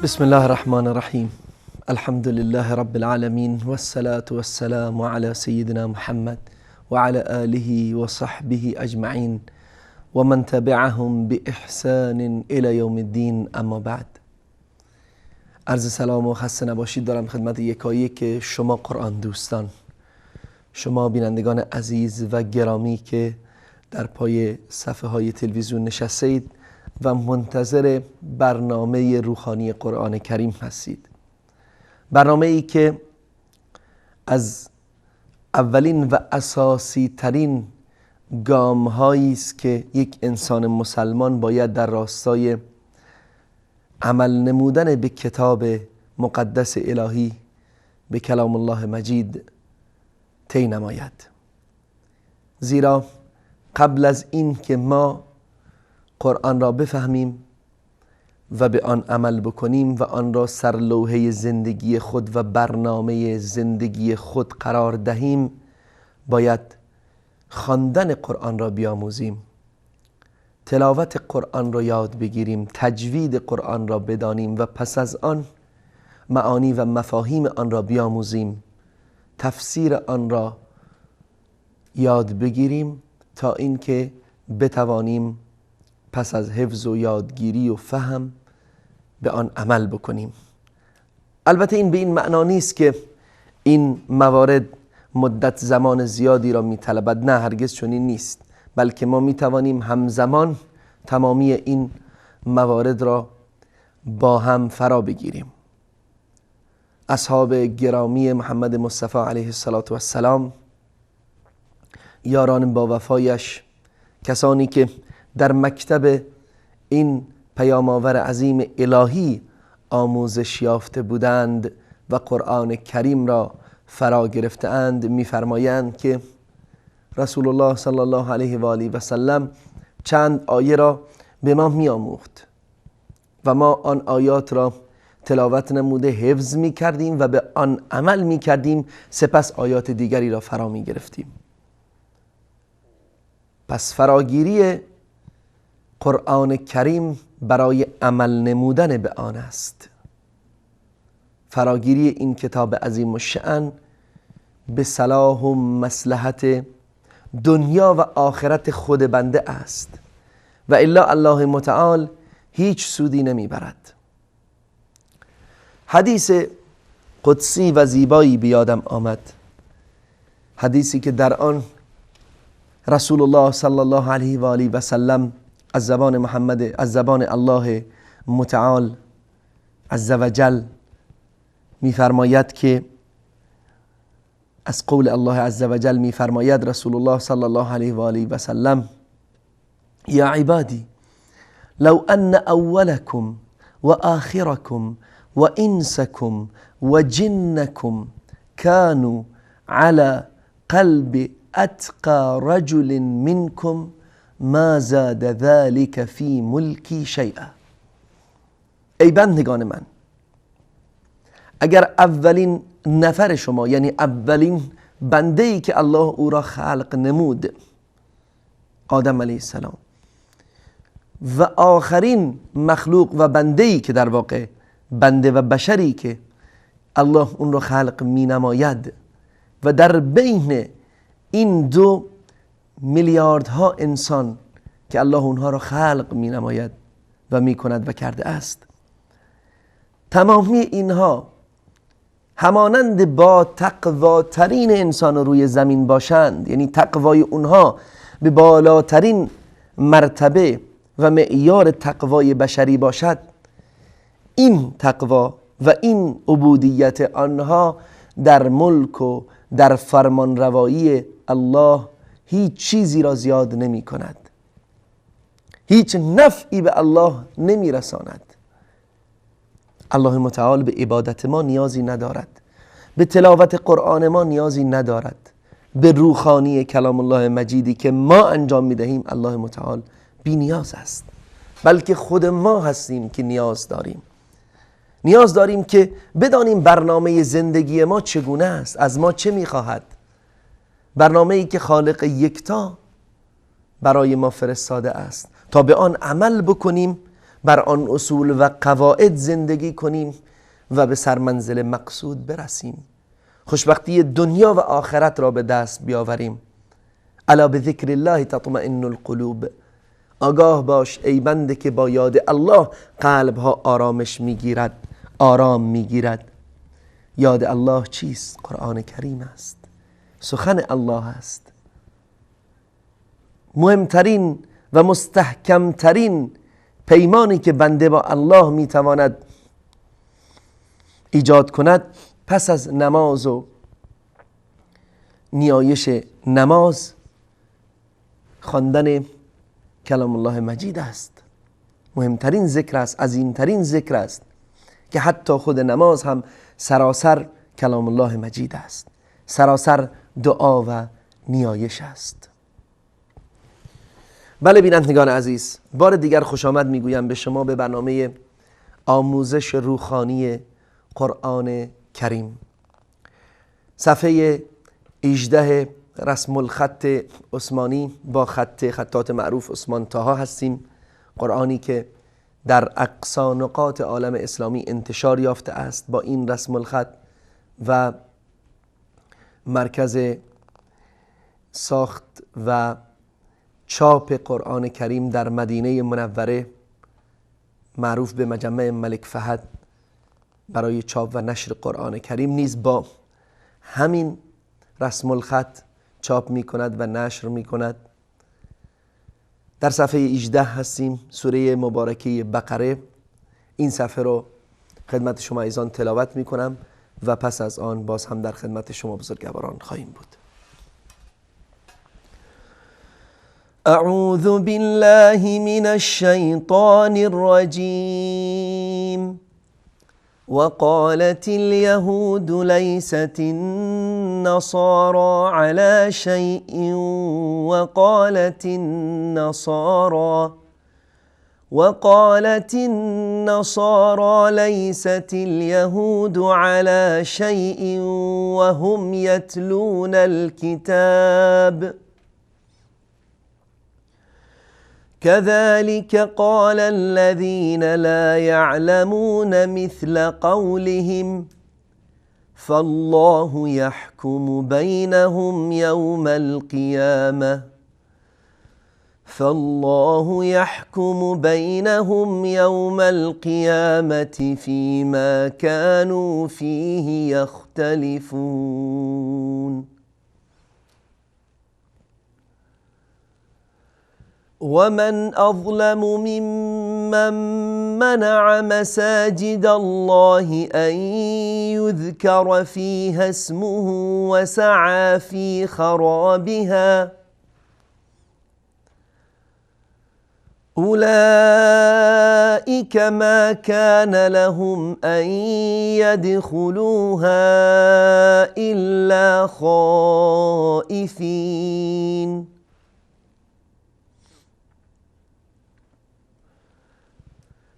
بسم الله الرحمن الرحیم. الحمد لله رب العالمین والصلاة والسلام على سيدنا محمد وعلى آله وصحبه اجمعین و من تبعهم بإحسان إلى يوم الدين. اما بعد، عرض سلام و خسته نباشید دارم خدمت یکایک شما قرآن دوستان، شما بینندگان عزیز و گرامی که در پای صفحه های تلویزیون نشستید و منتظر برنامه روحانی قرآن کریم هستید. برنامه ای که از اولین و اساسی ترین گام هایی است که یک انسان مسلمان باید در راستای عمل نمودن به کتاب مقدس الهی، به کلام الله مجید طی نماید. زیرا قبل از این که ما قرآن را بفهمیم و به آن عمل بکنیم و آن را سرلوحه زندگی خود و برنامه زندگی خود قرار دهیم، باید خواندن قرآن را بیاموزیم، تلاوت قرآن را یاد بگیریم، تجوید قرآن را بدانیم و پس از آن معانی و مفاهیم آن را بیاموزیم، تفسیر آن را یاد بگیریم تا اینکه بتوانیم پس از حفظ و یادگیری و فهم به آن عمل بکنیم. البته این به این معنا نیست که این موارد مدت زمان زیادی را میطلبد، نه، هرگز چنین نیست، بلکه ما میتوانیم همزمان تمامی این موارد را با هم فرا بگیریم. اصحاب گرامی محمد مصطفی علیه السلام، یاران با وفایش، کسانی که در مکتب این پیام آور عظیم الهی آموزش یافته بودند و قرآن کریم را فرا گرفتند، می‌فرمایند که رسول الله صلی الله علیه و آله و سلم چند آیه را به ما می‌آموخت و ما آن آیات را تلاوت نموده حفظ می‌کردیم و به آن عمل می‌کردیم، سپس آیات دیگری را فرا می‌گرفتیم. پس فراگیری قرآن کریم برای عمل نمودن به آن است. فراگیری این کتاب عظیم الشأن به صلاح و مصلحت دنیا و آخرت خود بنده است و الا الله متعال هیچ سودی نمیبرد. حدیث قدسی و زیبایی بیادم آمد، حدیثی که در آن رسول الله صلی الله علیه و آله و سلم از زبان الله متعال عز و جل میفرماید که از قول الله عز و جل میفرماید رسول الله صلی الله علیه و آله و سلم: یا عبادی لو ان اولکم و آخرکم و انسکم و جنکم كانوا على قلب اتقى رجل منكم ما زاد ذلك فی ملکی شیئا. ای بندگان من، اگر اولین نفر شما، یعنی اولین بنده‌ای که الله او را خلق نمود، آدم علیه السلام، و آخرین مخلوق و بنده‌ای که در واقع بنده و بشری که الله اون را خلق می نماید، و در بین این 2 میلیاردها انسان که الله اونها را خلق می نماید و می کند و کرده است، تمامی اینها همانند با تقواترین انسان روی زمین باشند، یعنی تقوای اونها به بالاترین مرتبه و معیار تقوای بشری باشد، این تقوا و این عبودیت آنها در ملک و در فرمان روایی الله هیچ چیزی را زیاد نمی کند، هیچ نفعی به الله نمی رساند. الله متعال به عبادت ما نیازی ندارد، به تلاوت قرآن ما نیازی ندارد، به روحانی کلام الله مجیدی که ما انجام می دهیم الله متعال بی نیاز است، بلکه خود ما هستیم که نیاز داریم که بدانیم برنامه زندگی ما چگونه است، از ما چه می خواهد، برنامه‌ای که خالق یکتا برای ما فرستاده است تا به آن عمل بکنیم بر آن اصول و قواعد زندگی کنیم و به سرمنزل مقصود برسیم، خوشبختی دنیا و آخرت را به دست بیاوریم. الا بذکر الله تطمئن القلوب. آگاه باش ای بنده که با یاد الله قلب ها آرامش میگیرد، آرام میگیرد. یاد الله چیست؟ قرآن کریم است، سخن الله است. مهمترین و مستحکمترین پیمانی که بنده با الله میتواند ایجاد کند پس از نماز و نیایش نماز خواندن کلام الله مجید است. مهمترین ذکر است، عظیمترین ذکر است که حتی خود نماز هم سراسر کلام الله مجید است، سراسر دعا و نیایش است. بله بینندگان عزیز، بار دیگر خوش آمد میگویم به شما به برنامه آموزش روحانی قرآن کریم. صفحه 18 رسم الخط عثمانی با خطات معروف عثمان طاها هستیم. قرآنی که در اقصا نقاط عالم اسلامی انتشار یافته است با این رسم الخط و مرکز ساخت و چاپ قرآن کریم در مدینه منوره معروف به مجمع ملک فهد برای چاپ و نشر قرآن کریم نیز با همین رسم الخط چاپ می کند و نشر می کند. در صفحه 18 هستیم، سوره مبارکه بقره. این صفحه رو خدمت شما عزیزان تلاوت می کنم و پس از آن باز هم در خدمت شما بزرگواران خواهیم بود. اعوذ بالله من الشیطان الرجیم. وقالت اليهود ليست النصارى على شيء وقالت النصارى ليست اليهود على شيء وهم يتلون الكتاب كذلك قال الذين لا يعلمون مثل قولهم فالله يحكم بينهم يوم القيامة فيما كانوا فيه يختلفون. ومن أظلم ممن منع مساجد الله أن يذكر فيها اسمه وسعى في خرابها أولئك ما كان لهم أن يدخلوها إلا خائفين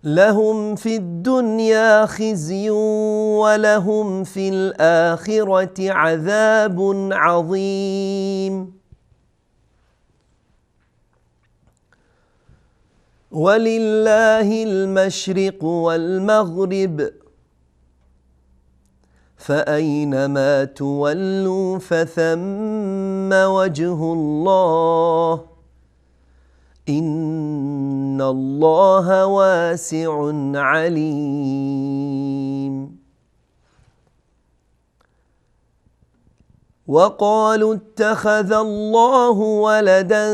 لهم في الدنيا خزي ولهم في الآخرة عذاب عظيم. ولله المشرق والمغرب فأينما تولوا فثم وجه الله إن الله واسع عليم. وقالوا اتخذ الله ولدا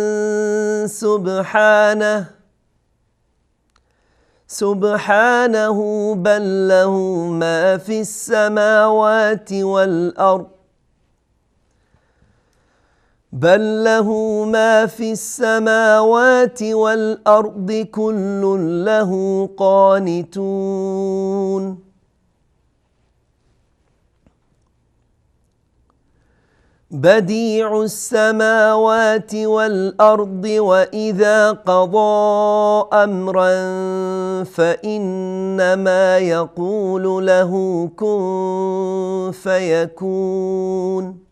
سبحانه بل له ما في السماوات والأرض كل له قانتون. بديع السماوات والأرض وإذا قضى أمرا فإنما يقول له كن فيكون.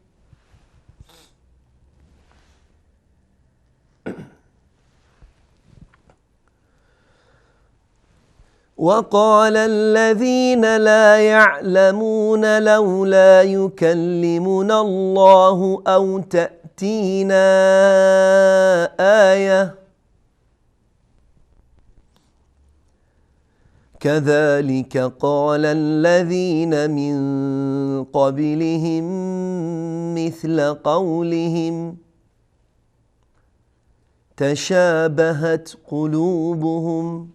وقال الذين لا يعلمون لولا يكلمنا الله أو تأتينا آية كذلك قال الذين من قبلهم مثل قولهم تشابهت قلوبهم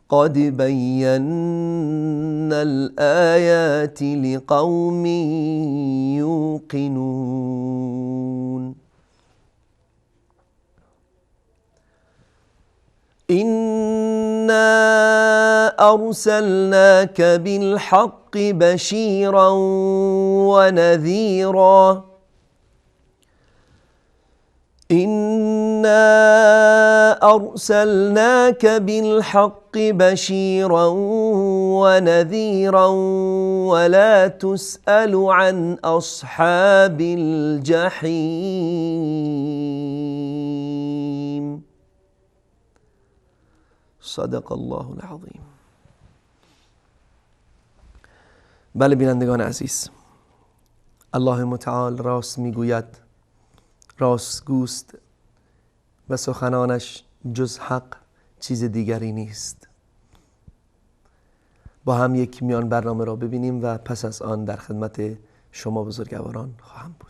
قد بينا الآيات لقوم يوقنون إنا أرسلناك بالحق بشيرا ونذيرا إنا أرسلناك بالحق بشيرا ونذيرا ولا تسأل عن أصحاب الجحيم صدق الله العظیم. بله بینندگان عزیز، الله متعال راست میگوید، راستگوست و سخنانش جز حق چیز دیگری نیست. با هم یک میان برنامه را ببینیم و پس از آن در خدمت شما بزرگواران خواهم بود.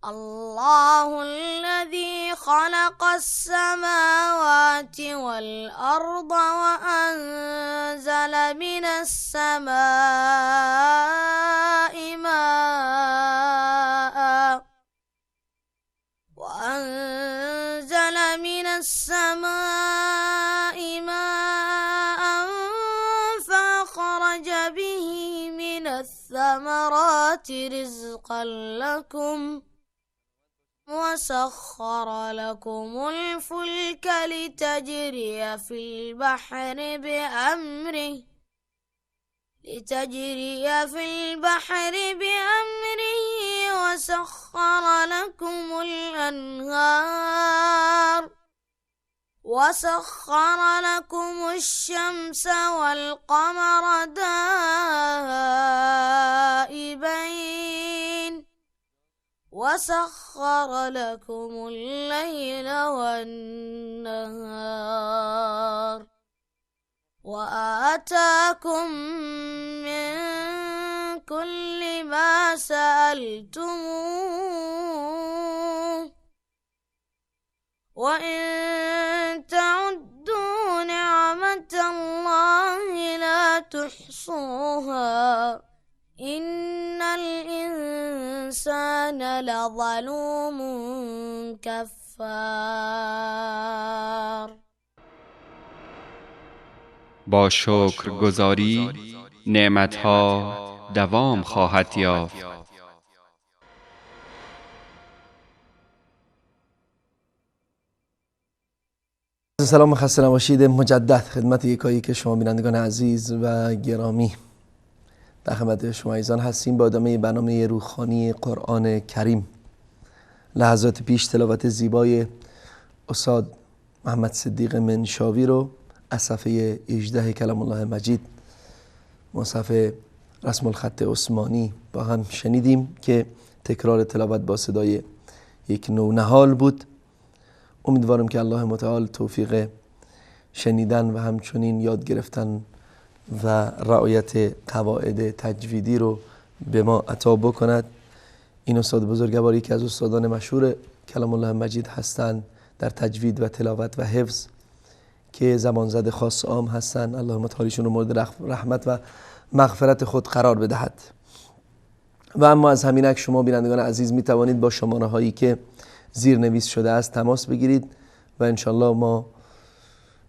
الله الذي خلق السماوات والأرض وأنزل من السماء ماء فأخرج به من الثمرات رزقا لكم وسخر لكم الفلك لتجري في البحر بأمره وسخر لكم الشمس والقمر دائبين وسخر لكم الليل والنهار وآتاكم من كل ما سألتموه وإن تعدوا نعمة الله لا تحصوها إن الإنسان لظلوم كفار. با شکرگزاری نعمتها دوام خواهد یافت. سلام و خسته نباشید مجدد خدمت یکایی که شما بینندگان عزیز و گرامی، در خدمت شما عزیزان هستیم با ادامه برنامه روحانی قرآن کریم. لحظات پیش تلاوت زیبای استاد محمد صدیق منشاوی رو از صفحه 18 کلام الله مجید مصحف رسم الخط عثمانی با هم شنیدیم که تکرار تلاوت با صدای یک نونهال بود. امیدوارم که الله متعال توفیق شنیدن و همچنین یاد گرفتن و رعایت قواعد تجویدی رو به ما عطا بکند. این استاد بزرگواری که از استادان مشهور کلام الله مجید هستند در تجوید و تلاوت و حفظ که زبان زد خاص عام هستند. اللهم تعالیشون رو مورد رحمت و مغفرت خود قرار بدهد. و اما از همینک شما بینندگان عزیز می توانید با شماره هایی که زیر نویس شده است تماس بگیرید و انشالله ما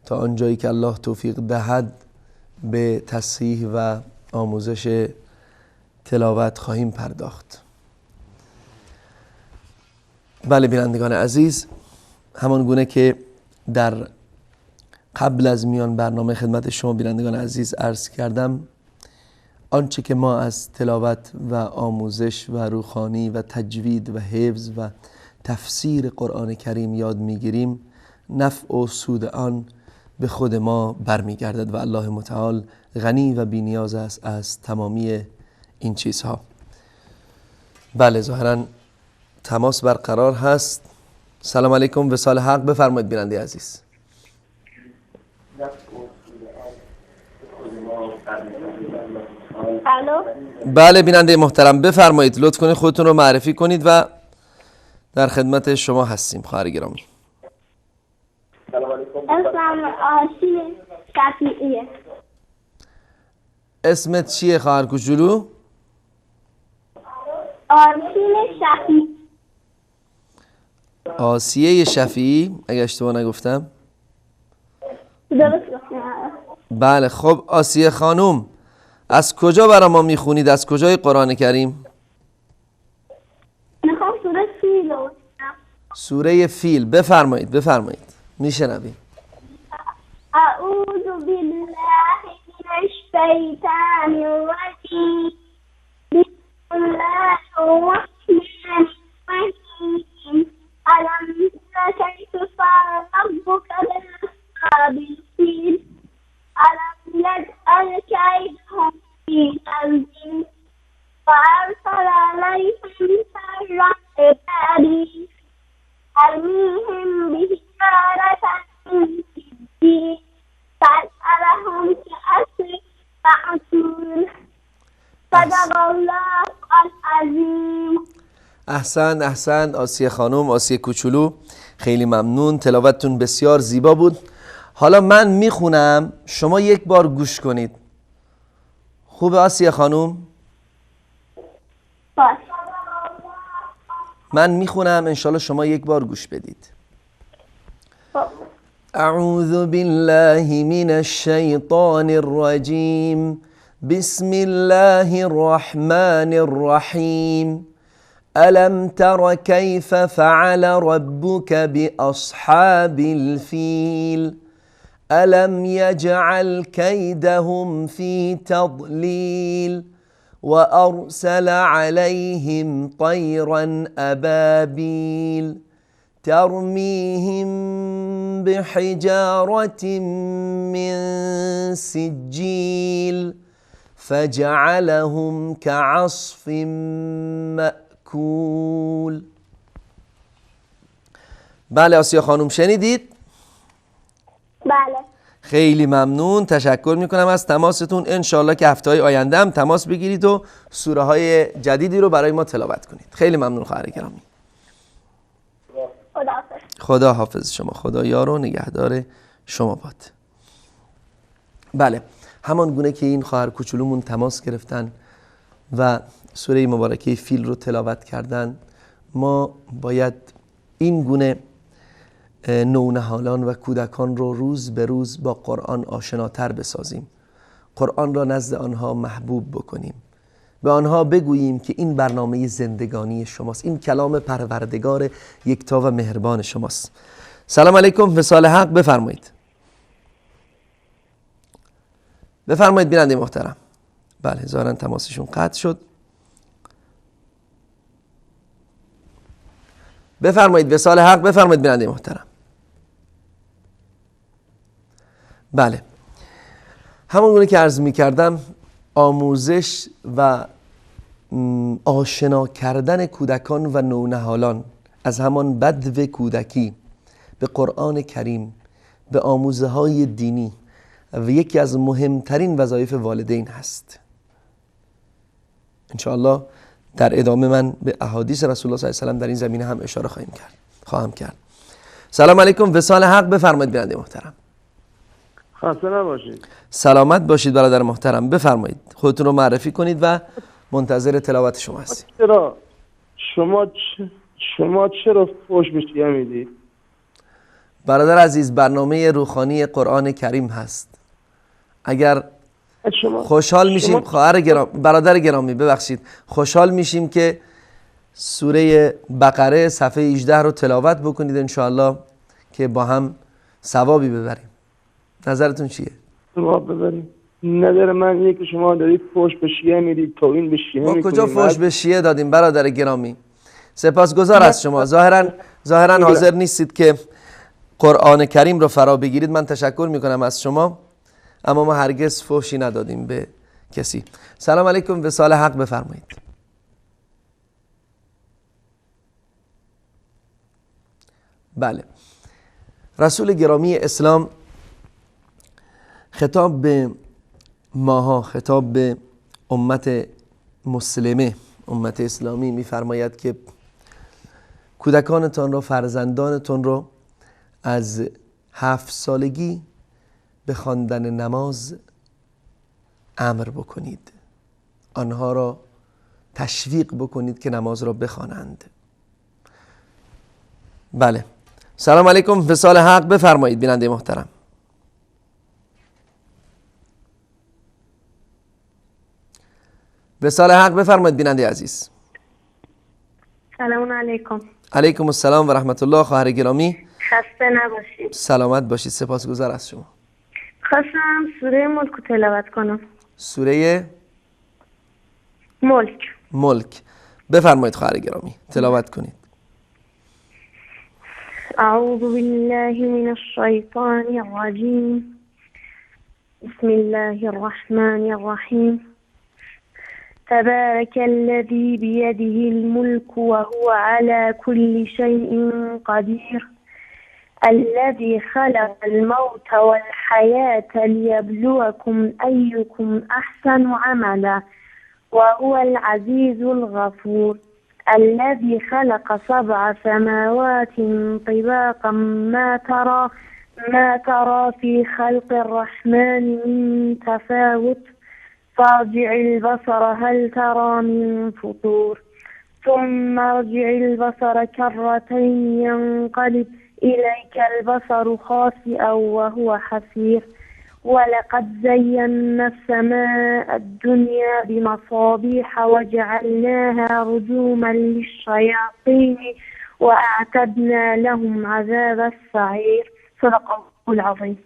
تا آنجایی که الله توفیق دهد به تصحیح و آموزش تلاوت خواهیم پرداخت. بله بینندگان عزیز، همان گونه که در قبل از میان برنامه خدمت شما بینندگان عزیز عرض کردم، آنچه که ما از تلاوت و آموزش و روخانی و تجوید و حفظ و تفسیر قرآن کریم یاد میگیریم، نفع و سود آن به خود ما برمیگردد و الله متعال غنی و بی‌نیاز است از تمامی این چیزها. بله ظاهرا تماس برقرار هست. سلام علیکم، وصال حق، بفرمایید بیننده عزیز. الو. بله بیننده محترم بفرمایید، لطف کنید خودتون رو معرفی کنید و در خدمت شما هستیم خواهر گرامی. اسمم آرشین شفیعیه. اسمت چیه خواهر کوچولو؟ آرشین شفیعی. آسیه شفیعی اگه اشتباه نگفتم. درست گفتم. بله خب آسیه خانوم، از کجا برای ما میخونید؟ از کجای قرآن کریم؟ میخوام سوره فیل رو بخونم. سوره فیل، بفرمایید میشنویم. اعوذ بالله من الشیطان الرجیم. بسم الله الرحمن الرحیم. الم تر کیف فعل ربک باصحاب الفیل. الم یجعل کیدهم فی تضلیل وارسل علیهم سیرا عبادی ترمیهم بحجارة من سجیل فجعلهم كعصف معقول. صدق الله العظیم. احسن آسیه خانم، آسیه کوچولو، خیلی ممنون، تلاوتتون بسیار زیبا بود. حالا من میخونم، شما یک بار گوش کنید. خوبه آسیه خانم؟ باش. من میخونم انشالله شما یک بار گوش بدید. اعوذ بالله من الشیطان الرجیم. بسم الله الرحمن الرحیم. الم تر کیف فعل ربک باصحاب الفیل. الم یجعل کیدهم فی تضلیل وأرسل عليهم طيرا أبابيل ترميهم بحجارة من سجيل فجعلهم كعصف مأكول. بله آسیا خانم شنیدید؟ بله. خیلی ممنون، تشکر میکنم از تماستون. انشالله که هفته‌های آینده هم تماس بگیرید و سوره های جدیدی رو برای ما تلاوت کنید. خیلی ممنون خواهر گرامی. خدا حافظ شما، خدا یار و نگهدار شما باد. بله همان گونه که این خواهر کوچولومون تماس گرفتن و سوره مبارکه فیل رو تلاوت کردن، ما باید این گونه نونهالان و کودکان رو روز به روز با قرآن آشناتر بسازیم، قرآن را نزد آنها محبوب بکنیم، به آنها بگوییم که این برنامه زندگانی شماست، این کلام پروردگار یکتا و مهربان شماست. سلام علیکم، وصال حق، بفرمایید بیننده محترم. بله ظاهرا تماسشون قطع شد. بفرمایید وصال حق، بفرمایید بیننده محترم. بله همون گونه که عرض می کردم، آموزش و آشنا کردن کودکان و نونهالان از همان بدو کودکی به قرآن کریم، به آموزه های دینی و یکی از مهمترین وظایف والدین هست. انشاءالله در ادامه من به احادیث رسول الله صلی الله علیه و آله در این زمینه هم اشاره خواهم کرد. سلام علیکم، وصال حق، بفرمایید بیننده محترم. خسته نباشید. سلامت باشید برادر محترم، بفرمایید خودتون رو معرفی کنید و منتظر تلاوت شما هستیم. شما چرا فحش به شیعه میدید؟ برادر عزیز، برنامه روحانی قرآن کریم هست. اگر خوشحال میشیم برادر گرامی ببخشید، خوشحال میشیم که سوره بقره صفحه 18 رو تلاوت بکنید انشاءالله که با هم ثوابی ببریم. نظرتون چیه؟ ثواب ببریم. نظر من اینه که شما دارید فحش به شیعه میدید، توهین به شیعه میکنید. ما کجا فحش به شیعه دادیم برادر گرامی؟ سپاسگزار از شما. ظاهرا حاضر نیستید که قرآن کریم رو فرا بگیرید. من تشکر میکنم از شما، اما ما هرگز فحشی ندادیم به کسی. سلام علیکم، وصال حق، بفرمایید. بله، رسول گرامی اسلام خطاب به ماها، خطاب به امت مسلمه، امت اسلامی میفرماید که کودکانتان را، فرزندانتان را از 7 سالگی به خواندن نماز امر بکنید، آنها را تشویق بکنید که نماز را بخوانند. بله، سلام علیکم، وصال حق، بفرمایید بیننده محترم. وصال حق، بفرمایید بیننده عزیز. سلام علیکم. علیکم السلام و رحمت الله. خواهر گرامی خسته نباشید. سلامت باشید، سپاسگزار از شما. خواستم سوره ملک رو تلاوت کنم. سوره ملک. بفرمایید خواهر گرامی، تلاوت کنید. اعوذ بالله من الشیطان الرجیم. بسم الله الرحمن الرحیم. تبارك الذي بيده الملك وهو على كل شيء قدير الذي خلق الموت والحياة ليبلوكم أيكم أحسن عملا وهو العزيز الغفور الذي خلق 7 سماوات طباقا ما ترى في خلق الرحمن من تفاوت فارجع البصر هل ترى من فطور ثم ارجع البصر كرتين ينقلب إليك البصر خاسئا وهو حسير ولقد زينا السماء الدنيا بمصابيح وجعلناها رجوما للشياطين وأعتدنا لهم عذاب السعير. صدق الله العظيم.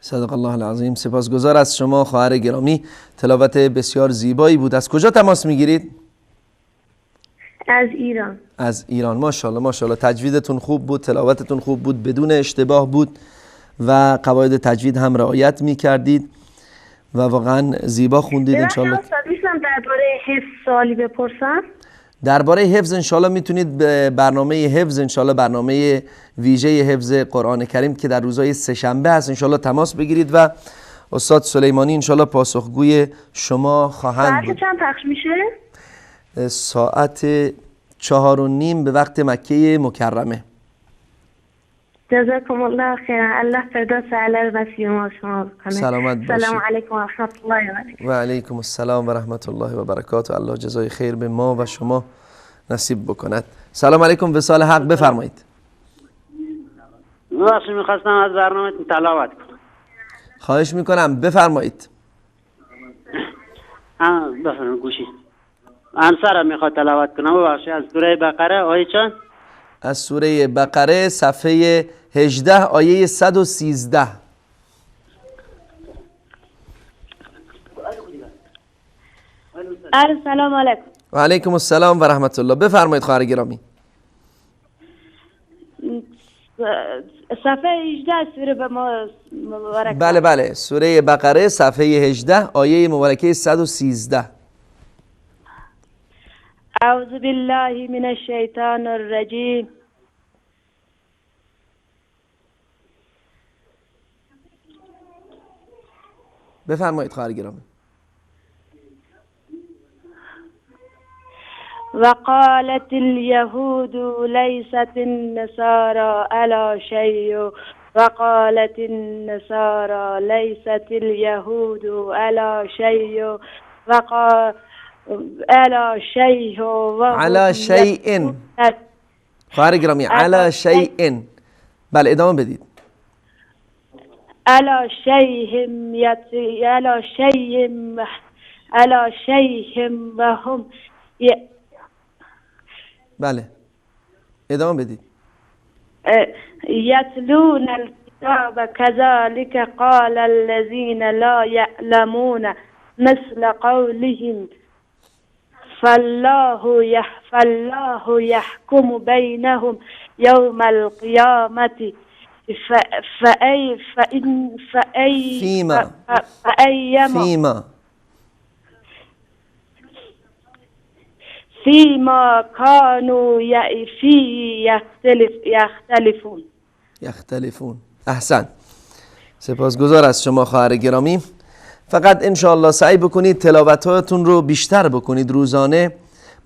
صدق الله العظیم. سپاسگزار از شما خواهر گرامی، تلاوت بسیار زیبایی بود. از کجا تماس میگیرید؟ از ایران. از ایران. ماشاءالله ماشاءالله، تجویدتون خوب بود، تلاوتتون خوب بود، بدون اشتباه بود و قواعد تجوید هم رعایت میکردید و واقعا زیبا خوندید. انشالله میتونم درباره حفظ سوالی بپرسم؟ درباره حفظ انشالله میتونید به برنامه حفظ، انشالله برنامه ویژه حفظ قرآن کریم که در روزهای سه‌شنبه هست انشالله تماس بگیرید و استاد سلیمانی انشالله پاسخگوی شما خواهند بود. ساعت چند پخش میشه؟ ساعت 4:30 به وقت مکه مکرمه. جزاكم الله خيرا. الله فردوس على المسيح ما شما بکنه. سلامت باشید. سلام علیکم و رحمت الله و برکاته. و علیکم السلام و رحمت الله و برکاته. الله جزای خیر به ما و شما نصیب بکند. سلام علیکم، وصال حق، بفرمایید. میخواستم از برنامه تلاوت کنم. خواهش میکنم، بفرمایید. بفرمایید گوشی. انصار میخواد تلاوت کنم. ببخشید از سوره بقره آیه چند؟ از سوره بقره صفحه 18 آیه 113. سلام علیکم. و علیکم السلام و رحمت الله. بفرمایید خواهر گرامی. صفحه 18 سوره مبارکه. بله سوره بقره صفحه 18 آیه مبارکه 113. اعوذ بالله من الشیطان الرجیم. بفرمایید خواهر گرامی. وقالت اليهود ليست النصارى على شيء وقالت النصارى ليست اليهود على شيء على شيء على شيء. خواهر گرامی على شیء. بله ادامه بدید. على شيء على شيء وهم بله ادامه بدید. يتلون الكتاب كذلك قال الذين لا يعلمون مثل قولهم فالله يحكم بينهم يوم القيامة فيما كانوا فيه یختلفون. احسن. سپاسگزار از شما خواهر گرامی. فقط انشاءالله سعی بکنید تلاوتاتون رو بیشتر بکنید، روزانه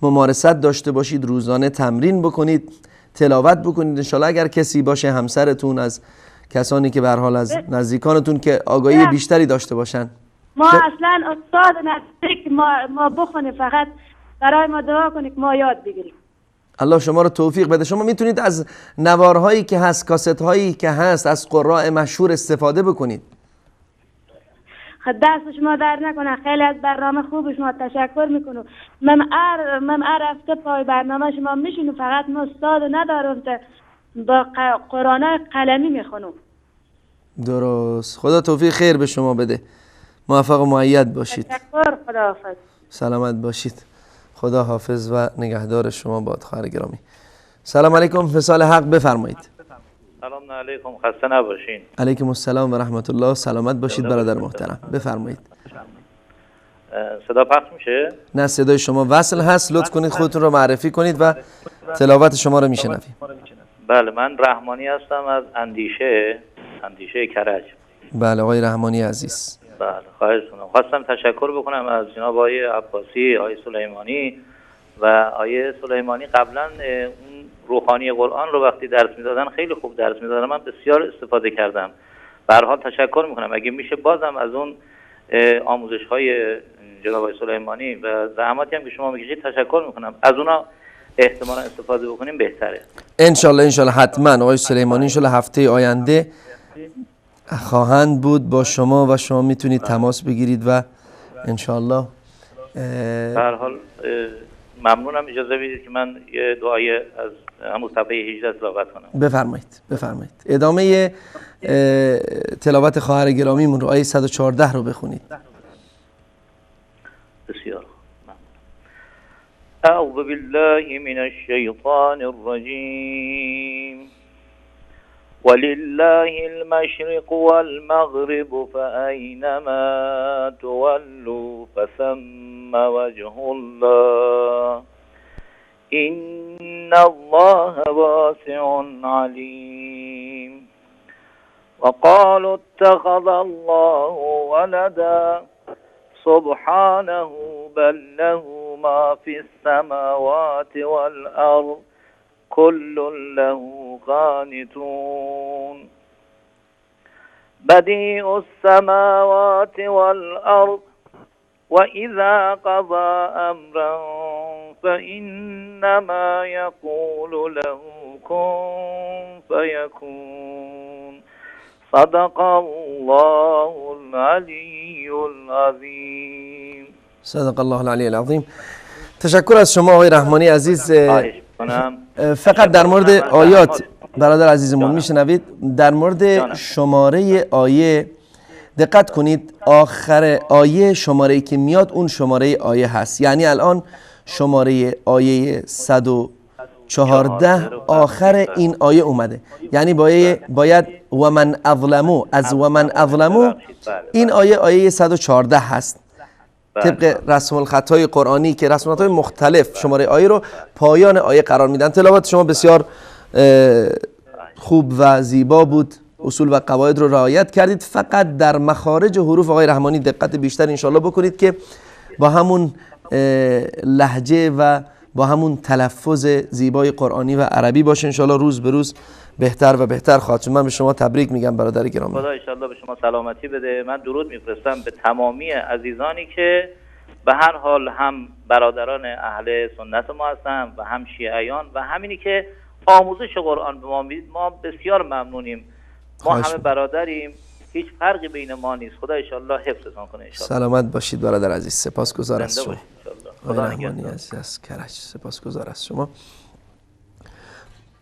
ممارست داشته باشید، روزانه تمرین بکنید، تلاوت بکنید. انشاءالله اگر کسی باشه، همسرتون، از کسانی که به هر حال از نزدیکانتون که آگاهی بیشتری داشته باشن. ما اصلا استاد نزدیک ما بخونیم، فقط برای ما دعا کنید ما یاد بگیریم. الله شما رو توفیق بده. شما میتونید از نوارهایی که هست، کاست هایی که هست، از قراء مشهور استفاده بکنید. دست شما در نکنه، خیلی از برنامه خوب شما تشکر میکنم. من هفته پای برنامه شما میشونم، فقط ما استاد ندارم که با قرآن قلمی میخونم. درست. خدا توفیق خیر به شما بده. موفق و مؤید باشید. تشکر. خدا حافظ. سلامت باشید. خدا حافظ و نگهدار شما باد خواهر گرامی. سلام علیکم. فصال حق بفرمایید. سلام علیکم، خسته نباشین. علیکم السلام و رحمت الله. سلامت باشید برادر محترم. بفرمایید. صدا پخش میشه؟ نه صدای شما وصل هست. لطف کنید خودتون رو معرفی کنید و تلاوت شما رو میشنویم. بله من رحمانی هستم از اندیشه کرج. بله آقای رحمانی عزیز. بله خواهش می‌کنم. خواستم تشکر بکنم از جناب آقای عباسی، آقای سلیمانی و آقای سلیمانی. قبلا اون روحانی قرآن رو وقتی درس میدادن خیلی خوب درس میدادن، من بسیار استفاده کردم. به هر حال تشکر میکنم. اگه میشه بازم از اون آموزش های جناب آقای سلیمانی و زحماتی هم که شما میکشید تشکر میکنم، از اونا احتمالا استفاده بکنیم بهتره. انشالله حتما آقای سلیمانی انشالله هفته آینده خواهند بود با شما و شما میتونید تماس بگیرید و انشالله. به هر حال ممنونم. اجازه بدید که من یه دعای از همون صفحه 18 تلاوت کنم. بفرمایید. ادامه تلاوت خواهر گرامیمون رو آیه 114 رو بخونید. بسیار ممنون. اعوذ بالله من الشیطان الرجیم. ولله المشرق والمغرب فأينما تولوا فثم وجه الله إن الله واسع عليم. وقالوا اتخذ الله ولدا سبحانه بل له ما في السماوات والأرض كل له قانتون. بديع السماوات والأرض وإذا قضى أمرا فإنما يقول له كن فيكون. صدق الله العلي العظيم. صدق الله العلی العظیم. تشکر از شما آقای رحمانی عزیز. فقط در مورد آیات برادر عزیزمون میشنوید، در مورد شماره آیه دقت کنید. آخر آیه شماره‌ای که میاد اون شماره آیه هست، یعنی الان شماره آیه 114 آخر این آیه اومده، یعنی باید و من اظلمو، از و من اظلمو این آیه 114 هست. طبق رسم الخطای قرآنی که رسم الخطای مختلف شماره آیه رو پایان آیه قرار میدن. تلاوت شما بسیار خوب و زیبا بود، اصول و قواعد رو رعایت کردید. فقط در مخارج حروف آقای رحمانی دقت بیشتر انشالله بکنید که با همون لهجه و با همون تلفظ زیبای قرآنی و عربی باشه. انشالله روز به روز بهتر و بهتر خواهد شد. من به شما تبریک میگم برادر گرامی. خدا انشالله به شما سلامتی بده. من درود میفرستم به تمامی عزیزانی که به هر حال هم برادران اهل سنت ما هستن و هم شیعیان و همینی که آموزش قرآن به ما میدید. ما بسیار ممنونیم. ما همه برادریم، هیچ فرقی بین ما نیست. خدا انشالله حفظتون کنه. انشالله سلامت باشید برادر عزیز. سپاسگزار از شما. خدا رحمانی عزیز از کرج، سپاسگزار از شما.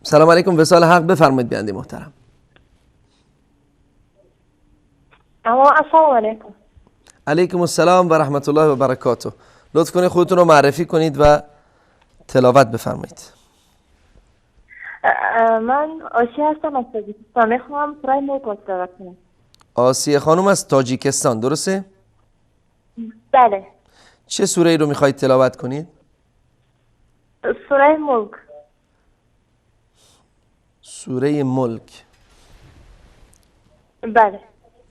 سلام علیکم. وصال حق، بفرمایید بنده محترم. السلام علیکم. علیکم السلام و رحمت الله و برکاته. لطف کنید خودتون رو معرفی کنید و تلاوت بفرمایید. من آسیه هستم از تاجیکستان. میخوام سوره ملک رو تلاوت کنم. آسیه خانم از تاجیکستان، درسته؟ بله. چه سوره ای رو میخواید تلاوت کنید؟ سوره ملک. سوره ملک. بله.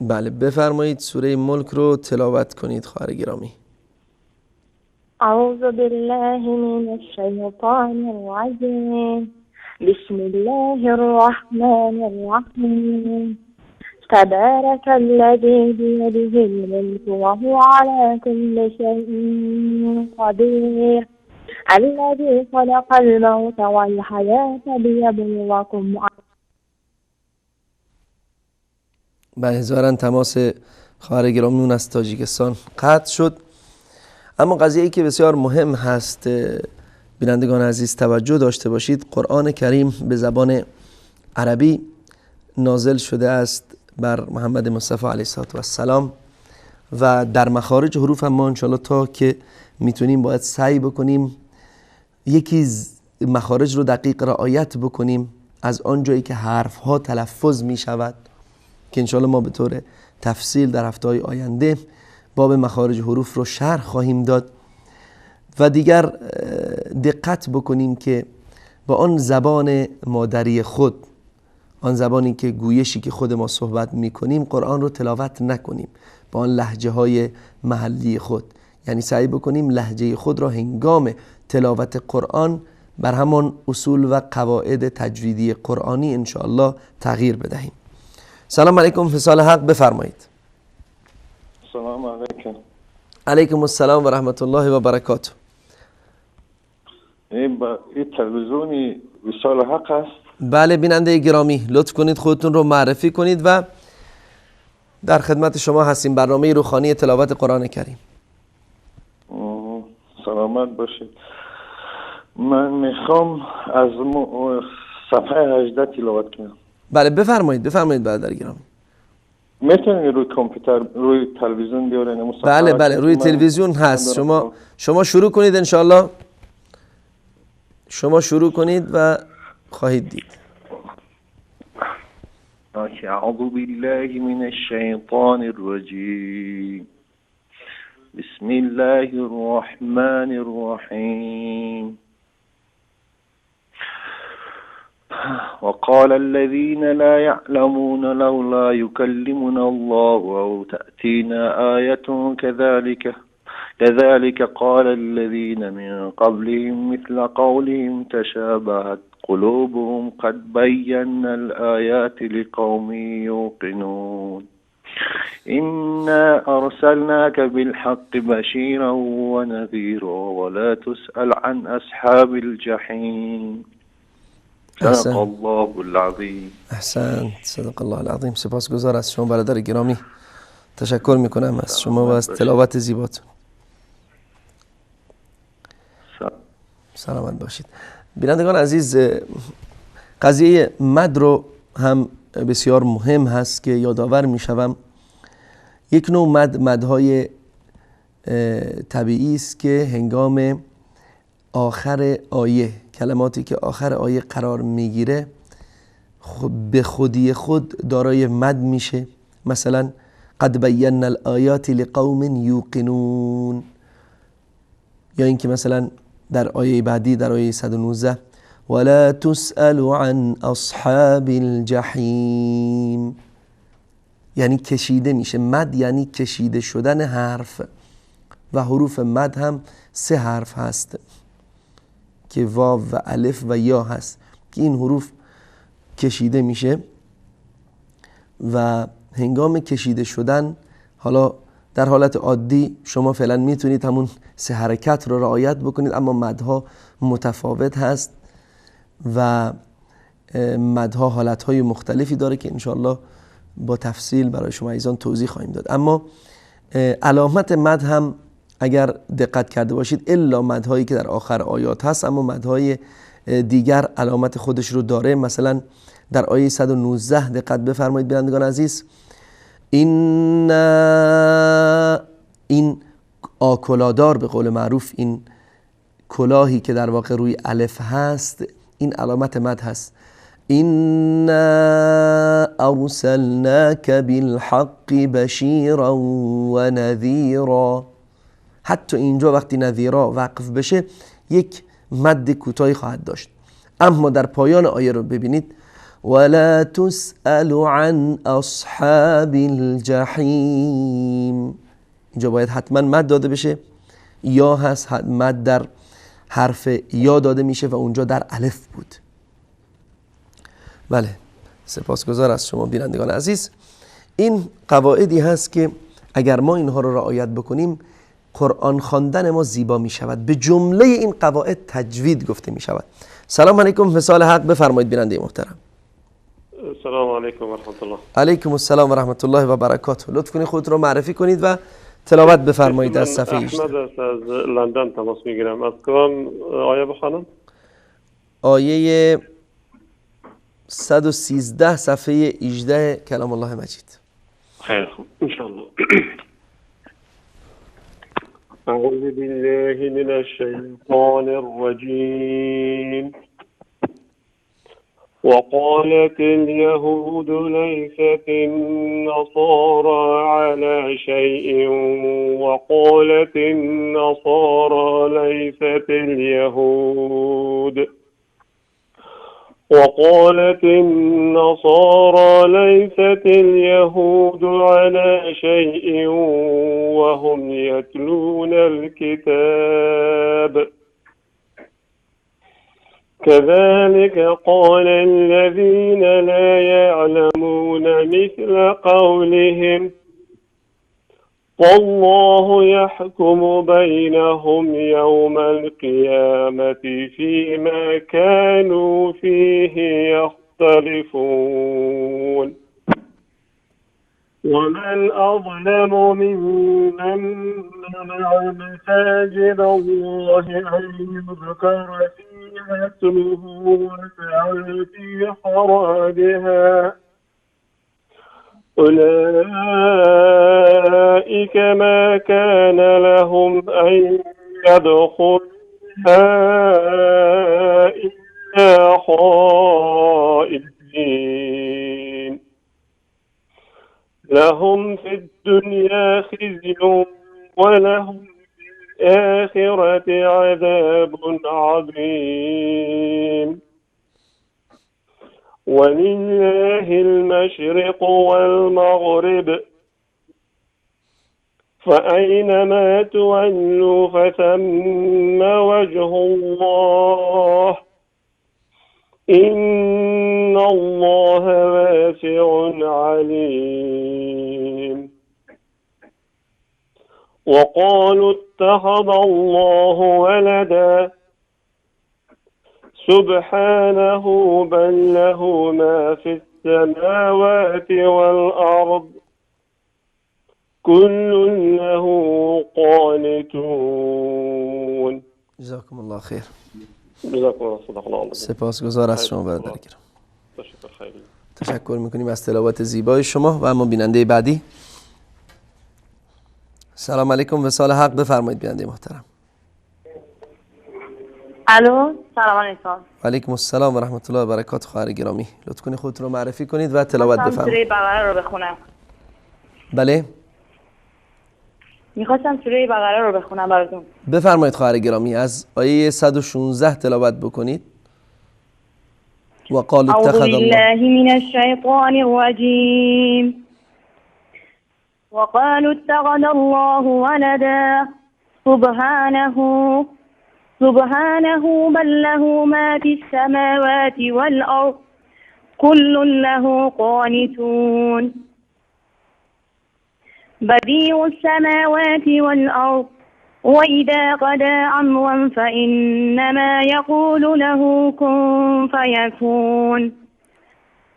بله بفرمایید سوره ملک رو تلاوت کنید خواهر گرامی. اعوذ بالله من الشیطان الرجیم. بسم الله الرحمن الرحیم. تبارك الذي بيده الملك وهو على كل شيء قدير الذي خلق الموت والحياة ليبلوكم. بله ظاهراً تماس خواهر گرامی اون از تاجیکستان قطع شد. اما قضیه‌ای که بسیار مهم هست بینندگان عزیز توجه داشته باشید، قرآن کریم به زبان عربی نازل شده است بر محمد مصطفی علیه السلام و در مخارج حروف هم ما انشاءالله تا که میتونیم باید سعی بکنیم یکی مخارج رو دقیق رعایت بکنیم از آن جایی که حرف ها تلفظ می شود که انشاءالله ما به طور تفصیل در هفته‌های آینده باب مخارج حروف رو شرح خواهیم داد و دیگر دقت بکنیم که با آن زبان مادری خود، آن زبانی که گویشی که خود ما صحبت میکنیم، قرآن رو تلاوت نکنیم با آن لهجه های محلی خود. یعنی سعی بکنیم لهجه خود را هنگام تلاوت قرآن بر همان اصول و قواعد تجویدی قرآنی انشاءالله تغییر بدهیم. سلام علیکم. فصال حق، بفرمایید. سلام علیکم. علیکم السلام و رحمت الله و برکاته. این تلویزیونی وصال حق است؟ بله بیننده گرامی، لطف کنید خودتون رو معرفی کنید و در خدمت شما هستیم. برنامه روحانی تلاوت قرآن کریم. سلامت باشید. من میخوام از صفحه 18 تلاوت کنم. بله بفرمایید برادر گرامی. میتونید روی کامپیوتر روی تلویزیون بیارین؟ بله روی تلویزیون هست. شما شروع کنید انشاءالله. شما شروع کنید و خواهید دید. اعوذ بالله من الشیطان الرجیم. بسم الله الرحمن الرحیم. وقال الذين لا يعلمون لولا يكلمنا الله أو تأتينا آية كذلك قال الذين من قبلهم مثل قولهم تشابهت قلوبهم قد بينا الآيات لقوم يوقنون إنا أرسلناك بالحق بشيرا ونذيرا ولا تسأل عن أصحاب الجحيم. صدق الله العظیم. احسنت. صدق الله العظیم. سپاسگزار از شما برادر گرامی. تشکر میکنم از شما و از تلاوت زیباتون. سلامت باشید. بینندگان عزیز، قضیه مد رو هم بسیار مهم هست که یادآور میشوم. یک نوع مدهای طبیعی است که هنگام آخر آیه، کلماتی که آخر آیه قرار میگیره به خودی خود دارای مد میشه. مثلا قد بینا الآیات لقوم یوقنون، یا اینکه مثلا در آیه بعدی در آیه 119 ولا تسأل عن اصحاب الجحیم، یعنی کشیده میشه. مد یعنی کشیده شدن حرف و حروف مد هم 3 حرف هست. که واو و الف و یا هست که این حروف کشیده میشه و هنگام کشیده شدن، حالا در حالت عادی شما فعلا میتونید همون 3 حرکت رو رعایت بکنید، اما مدها متفاوت هست و مدها حالتهای مختلفی داره که انشاءالله با تفصیل برای شما عزیزان توضیح خواهیم داد. اما علامت مد هم اگر دقت کرده باشید الا مدهایی که در آخر آیات هست، اما مدهای دیگر علامت خودش رو داره. مثلا در آیه 119 دقت بفرمایید بینندگان عزیز، این آکلادار به قول معروف، این کلاهی که در واقع روی الف هست، این علامت مد هست. این ارسلناک بالحق بشیرا و نذیرا. حتی اینجا وقتی نذیرا وقف بشه یک مد کوتاهی خواهد داشت. اما در پایان آیه رو ببینید، ولا تسأل عن اصحاب الجحیم. اینجا باید حتما مد داده بشه، یا هست مد در حرف یا داده میشه و اونجا در الف بود. بله، سپاسگزار از شما بینندگان عزیز. این قواعدی هست که اگر ما اینها رو رعایت بکنیم قرآن خواندن ما زیبا می شود. به جمله این قواعد تجوید گفته می شود. سلام علیکم، مثال حق بفرمایید بیننده محترم. سلام علیکم و رحمت الله. علیکم السلام و رحمت الله و برکاته. لطف کنید خود رو معرفی کنید و تلاوت بفرمایید از صفحه 18. احمد از لندن تماس میگیرم. از کدام آیه بخوانم؟ آیه 113 صفحه 18 کلام الله مجید. خیر خوب ان شاء الله. اعوذ بالله من الشیطان الرجیم. وقالت اليهود ليست النصارى على شيء وقالت النصارى ليست اليهود على شيء وهم يتلون الكتاب كذلك قال الذين لا يعلمون مثل قولهم والله يحكم بينهم يوم القيامة فيما كانوا فيه يختلفون ومن أظلم ممن منع مساجد الله أن يذكر فيها اسمه وسعى في خرابها أولئك ما كان لهم أن يدخلها إلا خائفين لهم في الدنيا خزي ولهم في الآخرة عذاب عظيم ولله المشرق والمغرب فأينما تولوا فثم وجه الله إن الله واسع عليم وقالوا اتخذ الله ولدا سبحانه بل له ما في السماوات والأرض كل له قانتون. جزاكم الله خیر. جزاكم الله صدق الله. سپاسگزار از شما برادر گرامی. تشکر میکنیم از تلاوت زیبای شما. و اما بیننده بعدی. سلام علیکم، وصال حق بفرمایید بیننده محترم. الو، سلام علیکم. و علیکم السلام و رحمت الله و برکاته. خواهر گرامی لطف کنید خودتون رو معرفی کنید و تلاوت بفرمایید. سوره بقره رو بخونم. بله، میخواستم سوره بقره رو بخونم براتون. بفرمایید خواهر گرامی، از آیه 116 تلاوت بکنید. و قالوا اتخذ الله اعوذ بالله من الشیطان الرجیم وقالوا اتخذ الله ولدا سبحانه سبحانه بل له ما في السماوات والأرض كل له قانتون بديع السماوات والأرض وإذا قضى أمرا فإنما يقول له كن فيكون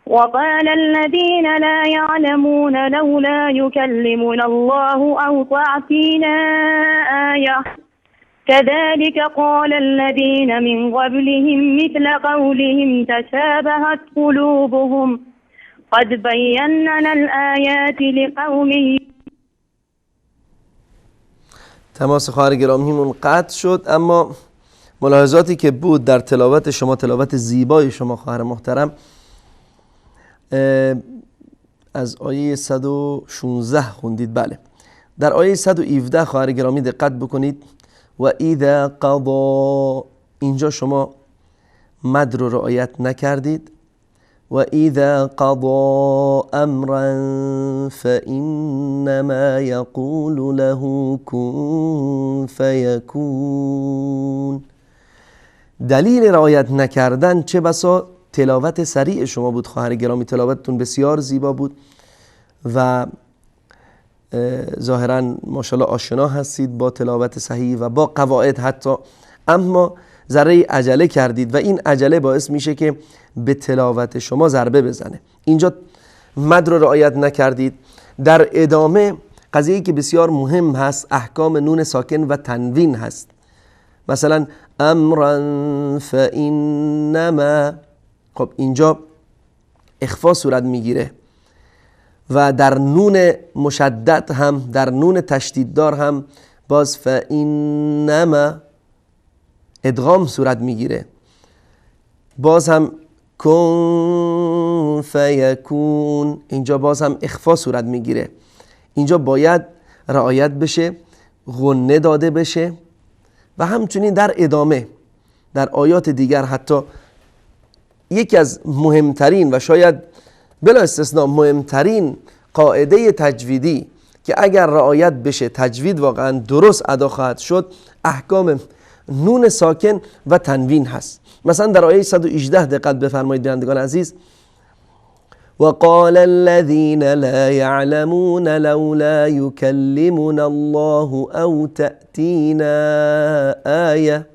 وقال الذين لا يعلمون لولا يكلمنا الله أو تعطينا آية كذلك قال الذين من قبلهم مثل قولهم تشابهت قلوبهم قد بينا الآيات لقوم. تماس خواهر گرامیمون قطع شد، اما ملاحظاتی که بود در تلاوت شما، تلاوت زیبای شما خواهر محترم، از آیه 116 خوندید. بله، در آیه 117 خواهر گرامی دقت بکنید. و اذا قضا، اینجا شما مد رو رعایت نکردید. و اذا قضا امرا فانما یقول له کن فیکون. دلیل رعایت نکردن چه بسا تلاوت سریع شما بود خواهر گرامی. تلاوتتون بسیار زیبا بود و ظاهرا ماشاءالله آشنا هستید با تلاوت صحیح و با قواعد حتی، اما ذره عجله کردید و این عجله باعث میشه که به تلاوت شما ضربه بزنه. اینجا مد رو رعایت نکردید. در ادامه قضیه‌ای که بسیار مهم هست احکام نون ساکن و تنوین هست. مثلا امرا فانما، خب اینجا اخفا صورت میگیره و در نون مشدد هم، در نون تشدیددار هم باز فانما ادغام صورت میگیره. باز هم کن فیکون، اینجا باز هم اخفا صورت میگیره. اینجا باید رعایت بشه، غنه داده بشه و همچنین در ادامه در آیات دیگر حتی یکی از مهمترین و شاید بلا استثناء مهمترین قاعده تجویدی که اگر رعایت بشه تجوید واقعا درست ادا خواهد شد، احکام نون ساکن و تنوین هست. مثلا در آیه 118 دقت بفرمایید بینندگان عزیز. وقال الذين لا يعلمون لولا يكلمنا الله او تأتينا آية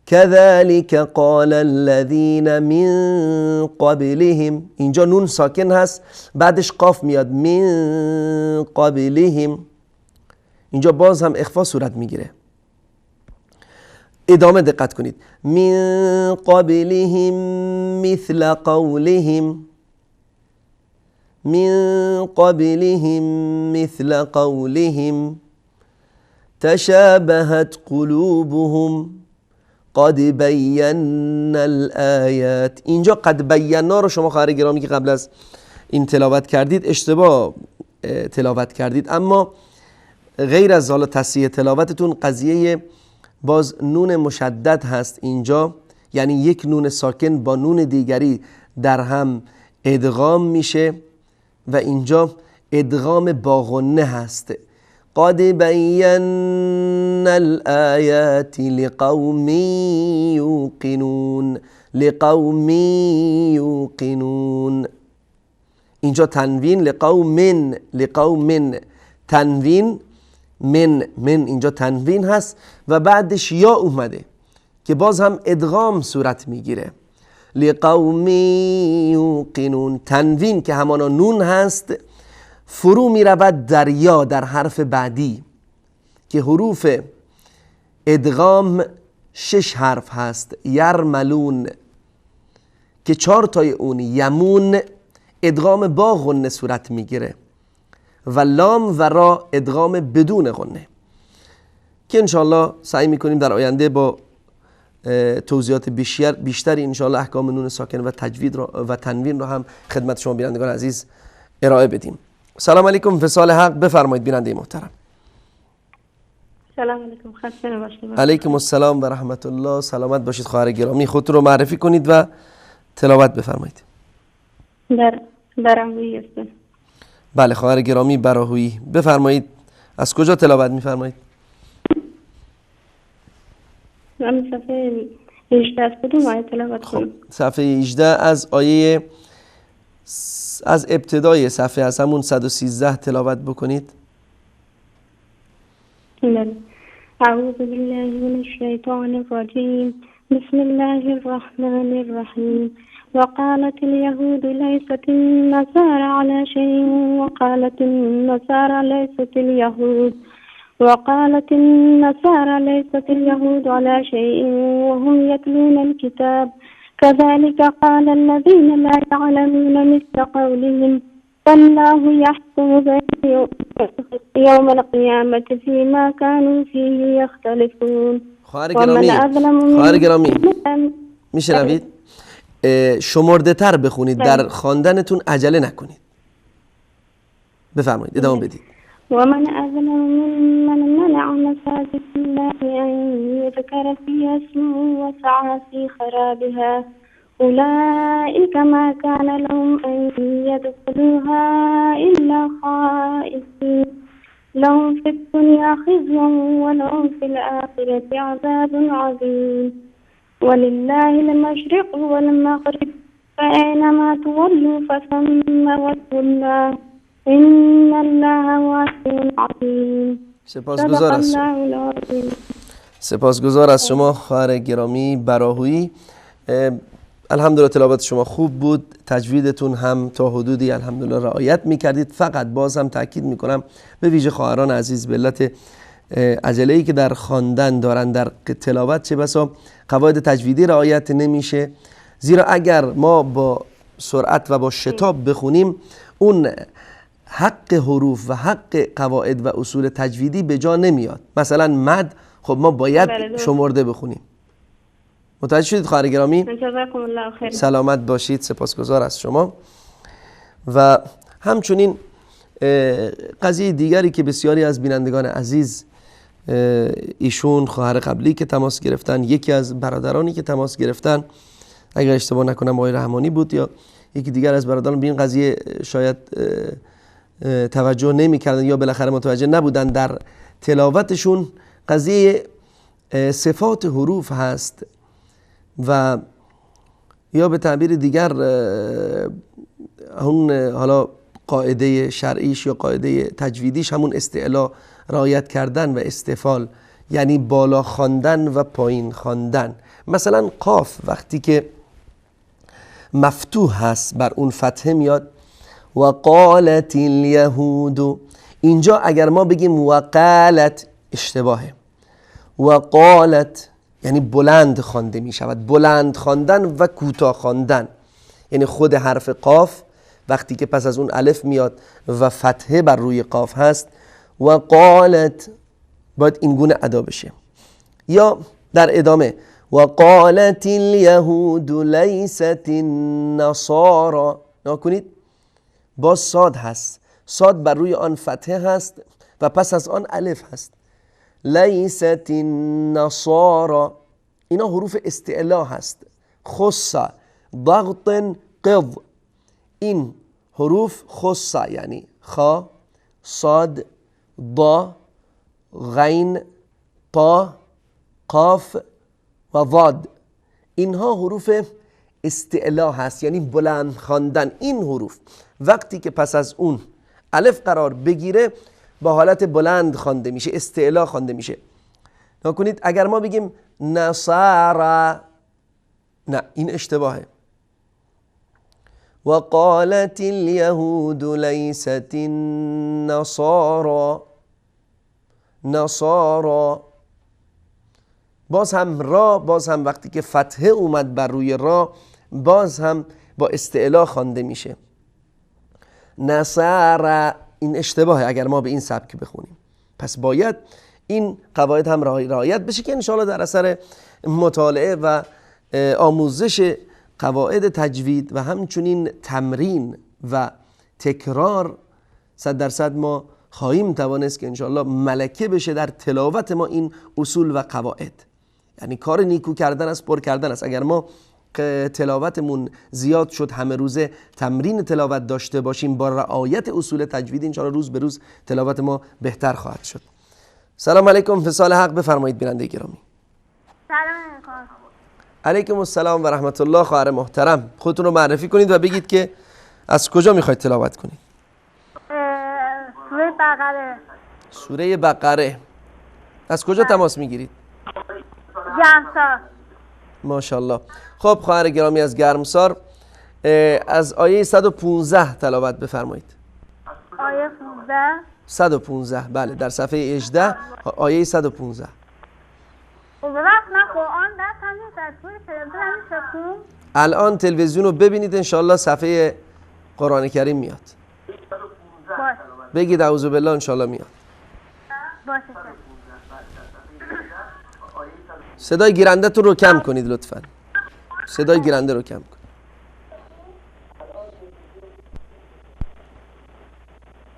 كذلك قال الذين من قبلهم. اینجا نون ساکن هست، بعدش قاف میاد، من قبلهم. اینجا باز هم اخفا صورت میگیره. ادامه دقت کنید. من قبلهم مثل قولهم، من قبلهم مثل قولهم تشابهت قلوبهم قد بینا الآیات. اینجا قد بینا رو شما خواهر گرامی که قبل از این تلاوت کردید اشتباه تلاوت کردید، اما غیر از حالا تصحیح تلاوتتون قضیه باز نون مشدد هست اینجا، یعنی یک نون ساکن با نون دیگری در هم ادغام میشه و اینجا ادغام با غنه هست. قد بینا الآیات لقوم یوقنون، لقوم یوقنون. اینجا تنوین لقوم، لقوم تنوین من اینجا تنوین هست و بعدش یا اومده که باز هم ادغام صورت میگیره. لقوم یوقنون، تنوین که همانا نون هست فرو میرود در یا، در حرف بعدی که حروف ادغام 6 حرف هست. یرملون که 4 تای اون، یمون ادغام با غنه صورت میگیره و لام و را ادغام بدون غنه که انشاءالله سعی میکنیم در آینده با توضیحات بیشتری انشاءالله احکام نون ساکن و تجوید و تنوین رو هم خدمت شما بینندگان عزیز ارائه بدیم. سلام علیکم، وصال حق، بفرمایید بیننده محترم. سلام علیکم، خسته نباشید. علیکم السلام و رحمت الله. سلامت باشید خواهر گرامی. خودتون رو معرفی کنید و تلاوت بفرمایید. براهویی هستم. بله خواهر گرامی براهویی، بفرمایید. از کجا تلاوت میفرمایید؟ من صفحه 18 از کدوم آیه تلاوت خب کنم؟ صفحه 18 از آیه از ابتدای صفحه از همون 113 تلاوت بکنید. بله. اعوذ بالله من الشیطان الرجیم. بسم الله الرحمن الرحیم. وقالت اليهود ليست النصارى على شيء وقالت النصارى ليست اليهود ليست اليهود على شيء وهم يتلون الكتاب كذلك قال الذين لا يعلمون مثل قولهم فالله يحكم بينهم يوم القيامة فيما كانوا فيه يختلفون. خواهر گرامی میشنوید؟ شمرده تر بخونید، در خواندنتون عجله نکنید. بفرمایید، ادامه بدید. ومن أظلم ممن منع مساجد الله أن يذكر فيها اسمه وسعى في خرابها أولئك ما كان لهم أن يدخلوها إلا خائفين لهم في الدنيا خزي ولهم في الآخرة عذاب عظيم ولله المشرق والمغرب فأينما تولوا فثم وجه الله إن الله واسع عليم. سپاسگزار از شما خواهر گرامی براهویی. الحمدلله تلاوت شما خوب بود، تجویدتون هم تا حدودی الحمدلله رعایت میکردید. فقط باز هم تاکید میکنم به ویژه خواهران عزیز به علت عجله‌ای که در خواندن دارن در تلاوت چه بسا قواعد تجویدی رعایت نمیشه، زیرا اگر ما با سرعت و با شتاب بخونیم اون حق حروف و حق قواعد و اصول تجویدی به جا نمیاد. مثلا مد خب ما باید شمرده بخونیم. متوجه شدید خواهر گرامی؟ سلامت باشید، سپاسگزار از شما. و همچنین قضیه دیگری که بسیاری از بینندگان عزیز ایشون خواهر قبلی که تماس گرفتن، یکی از برادرانی که تماس گرفتن اگر اشتباه نکنم آقای رحمانی بود یا یکی دیگر از برادران به این قضیه شاید توجه نمی کردن یا بالاخره متوجه نبودن در تلاوتشون قضیه صفات حروف هست و یا به تعبیر دیگر اون حالا قاعده شرعیش یا قاعده تجویدیش همون استعلا رعایت کردن و استفال، یعنی بالا خواندن و پایین خواندن. مثلا قاف وقتی که مفتوح هست بر اون فتحه میاد و قالت الیهود، اینجا اگر ما بگیم و قالت اشتباهه. و قالت یعنی بلند خوانده می شود، بلند خواندن و کوتاه خواندن، یعنی خود حرف قاف وقتی که پس از اون الف میاد و فتحه بر روی قاف هست و قالت باید این گونه ادا بشه. یا در ادامه و قالت الیهود لیست النصارى، نکنید باز صاد هست، صاد بر روی آن فتحه هست و پس از آن الف هست. لیست النصارى اینا حروف استعلا هست. خص ضغط قض، این حروف خص یعنی خا صاد ضا غین طا قاف و ضاد، اینها حروف استعلا هست یعنی بلند خواندن. این حروف وقتی که پس از اون الف قرار بگیره با حالت بلند خوانده میشه، استعلا خوانده میشه. نکنید اگر ما بگیم نصارى، نه این اشتباهه. و قالت اليهود لیست النصارى، نصارى باز هم را، باز هم وقتی که فتحه اومد بر روی را باز هم با استعلا خوانده میشه. نصارى این اشتباهه اگر ما به این سبک بخونیم. پس باید این قواعد هم رعایت بشه که انشاءالله در اثر مطالعه و آموزش قواعد تجوید و همچنین تمرین و تکرار 100% ما خواهیم توانست که انشاءالله ملکه بشه در تلاوت ما این اصول و قواعد. یعنی کار نیکو کردن است، پر کردن است. اگر ما تلاوتمون زیاد شد، همه روزه تمرین تلاوت داشته باشیم با رعایت اصول تجوید، انشاءالله روز به روز تلاوت ما بهتر خواهد شد. سلام علیکم، فسال حق، بفرمایید بیننده گرامی. سلام علیکم. علیکم السلام و رحمت الله. خواهر محترم، خودتون رو معرفی کنید و بگید که از کجا میخواید تلاوت کنید. سوره بقره. سوره بقره. از کجا تماس میگیرید؟ گرمسار. ماشاءالله. خب خواهر گرامی از گرمسار، از آیه 115 تلاوت بفرمایید. آیه 15. 115 بله، در صفحه 18 آیه 115. وقت من قرآن دستم نیست، از توی تلویزیون همیشه خون. الان تلویزیون رو ببینید، انشالله صفحه قرآن کریم میاد. باشه. بگید اعوذ بالله، انشالله میاد. باشه. صدای گیرنده تو رو کم کنید لطفا. صدای گیرنده رو کم کنید.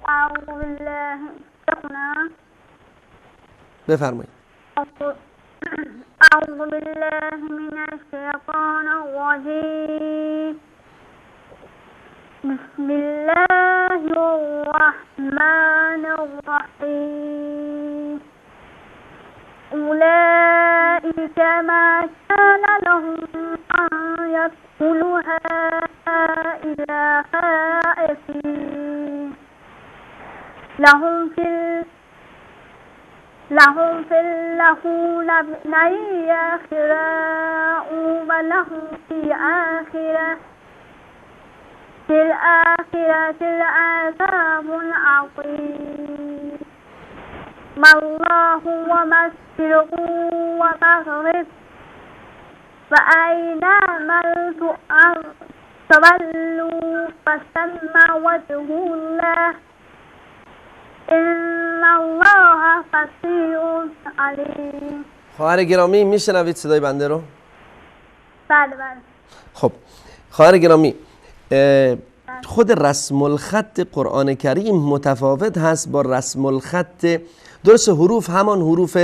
اعوذ بالله بفرمایید. أعوذ بالله من الشيطان الرجيم. بسم الله الرحمن الرحيم. أولئك ما كان لهم أن يدخلوها إلا خائفين لهم في اللهون ابني آخرة ولهم في الآخرة عذاب عظيم. ما الله ومشرق ومغرب فأينما تولوا فثم وجه الله إن الله بصير عليم. خواهر گرامی میشنوید صدای بنده رو؟ بله بله. خب خواهر گرامی، خود رسم الخط قرآن کریم متفاوت هست با رسم الخط، درست حروف همان حروف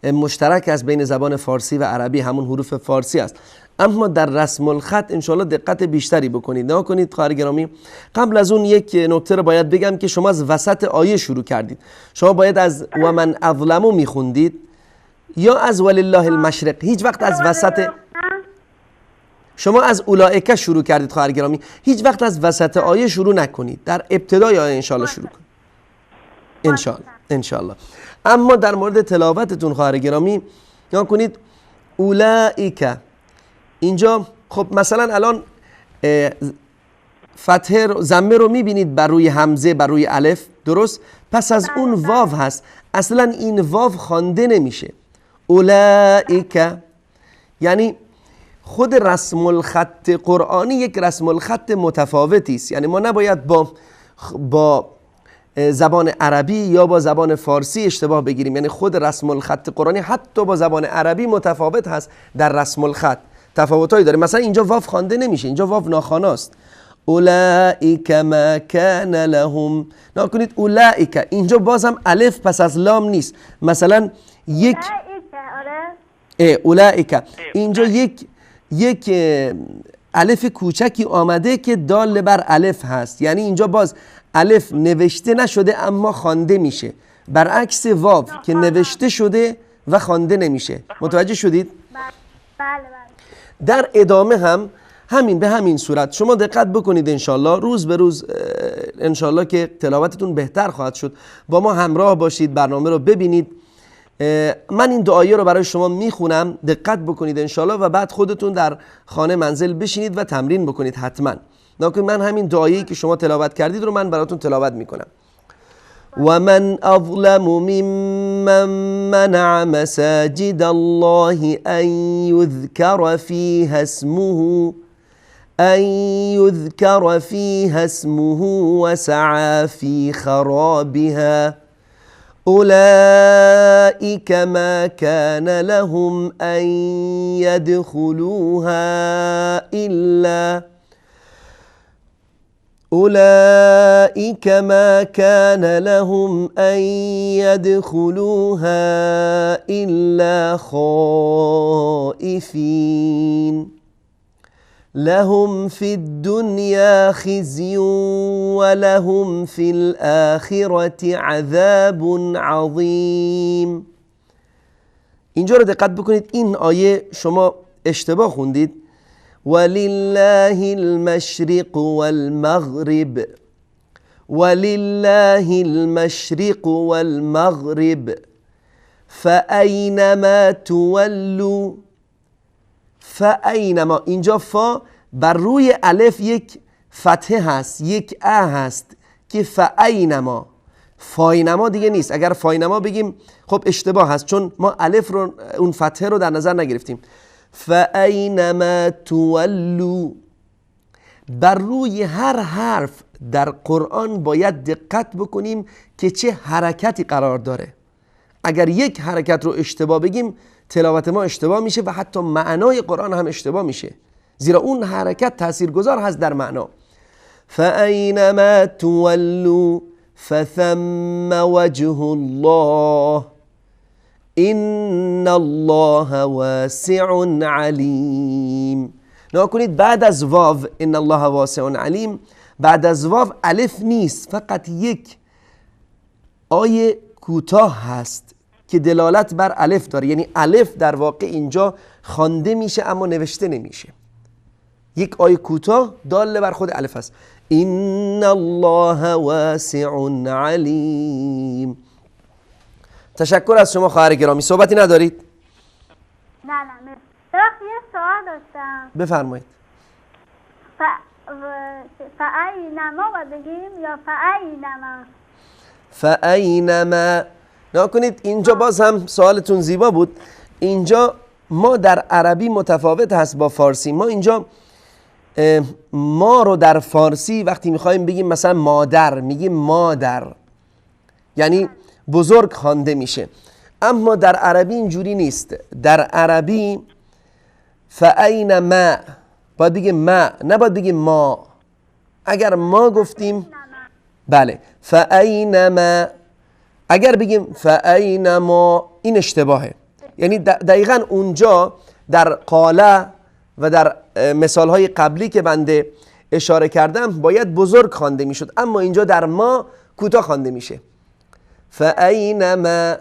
مشترک است بین زبان فارسی و عربی، همون حروف فارسی است، اما در رسم الخط انشاءالله دقت بیشتری بکنید. نه کنید خواهر گرامی، قبل از اون یک نکته رو باید بگم که شما از وسط آیه شروع کردید. شما باید از و من اظلمو میخوندید یا از ولله المشرق. هیچ وقت از وسط، شما از اولائک شروع کردید خواهر گرامی، هیچ وقت از وسط آیه شروع نکنید، در ابتدای آیه انشاءالله شروع کنید انشاءالله. اما در مورد تلاوتتون خواهر گرامی یا کنید اولائک. اینجا خب مثلا الان فتحه ضمه رو میبینید بر روی همزه، بر روی الف، درست؟ پس از اون واو هست، اصلا این واو خوانده نمیشه. اولائک یعنی خود رسم الخط قرآنی یک رسم الخط متفاوتی است، یعنی ما نباید با زبان عربی یا با زبان فارسی اشتباه بگیریم. یعنی خود رسم الخط قرآنی حتی با زبان عربی متفاوت هست، در رسم الخط تفاوتایی داره. مثلا اینجا واو خوانده نمیشه، اینجا واو ناخواناست. اولئک ما کان لهم، نکنید اولئک، اینجا بازم الف پس از لام نیست. مثلا یک اولئک، اینجا یک الف کوچکی آمده که دال بر الف هست، یعنی اینجا باز الف نوشته نشده اما خوانده میشه، برعکس واو که نوشته شده و خوانده نمیشه. متوجه شدید؟ بله. در ادامه هم همین به همین صورت شما دقت بکنید انشالله، روز به روز انشالله که تلاوتتون بهتر خواهد شد. با ما همراه باشید، برنامه رو ببینید. من این دعایه رو برای شما میخونم، دقت بکنید انشالله و بعد خودتون در خانه منزل بشینید و تمرین بکنید حتما. ناکن من همین دعایه‌ای که شما تلاوت کردید رو من براتون تلاوت میکنم. و من اظلم ممن منع مساجد الله ان یذکر فیها اسمه وسعى في خرابها أولئك ما كان لهم أن يدخلوها إلا خائفين لهم في الدنيا خزي ولهم في الآخرة عذاب عظيم. اینجا رو دقت بکنید، این آیه شما اشتباه خوندید. ولله المشرق والمغرب، ولله المشرق والمغرب فأینما تولوا. فأینما، اینجا فا بر روی الف یک فتحه هست، یک ا هست که فأینما. فاینما دیگه نیست. اگر فاینما بگیم خب اشتباه هست، چون ما الف رو، اون فتحه رو در نظر نگرفتیم. فأینما تولوا، بر روی هر حرف در قرآن باید دقت بکنیم که چه حرکتی قرار داره. اگر یک حرکت رو اشتباه بگیم تلاوت ما اشتباه میشه و حتی معنای قرآن هم اشتباه میشه، زیرا اون حرکت تاثیرگذار هست در معنا. فأینما تولوا فثم وجه الله ان الله واسع علیم. نگاه کنید، بعد از واو ان الله واسع علیم، بعد از واو الف نیست، فقط یک آیه کوتاه هست که دلالت بر الف داره. یعنی الف در واقع اینجا خوانده میشه اما نوشته نمیشه. یک آیه کوتاه دال بر خود الف هست. ان الله واسع علیم. تشکر از شما خواهر گرامی. صحبتی ندارید؟ نه مرسی. یه سوال داشتم. بفرمایید. فأینما باید بگیم یا فأینما؟ فأینما. نگاه کنید اینجا باز هم سوالتون زیبا بود. اینجا ما در عربی متفاوت هست با فارسی. ما اینجا ما رو در فارسی وقتی میخوایم بگیم مثلا مادر، میگیم مادر، یعنی بزرگ خوانده میشه. اما در عربی اینجوری نیست. در عربی فأینما باید بگیم ما، نباید بگیم ما. اگر ما گفتیم بله فأینما، اگر بگیم فأینما این اشتباهه. یعنی دقیقاً اونجا در قاله و در مثالهای قبلی که بنده اشاره کردم باید بزرگ خوانده میشد، اما اینجا در ما کوتاه خوانده میشه. فأینما.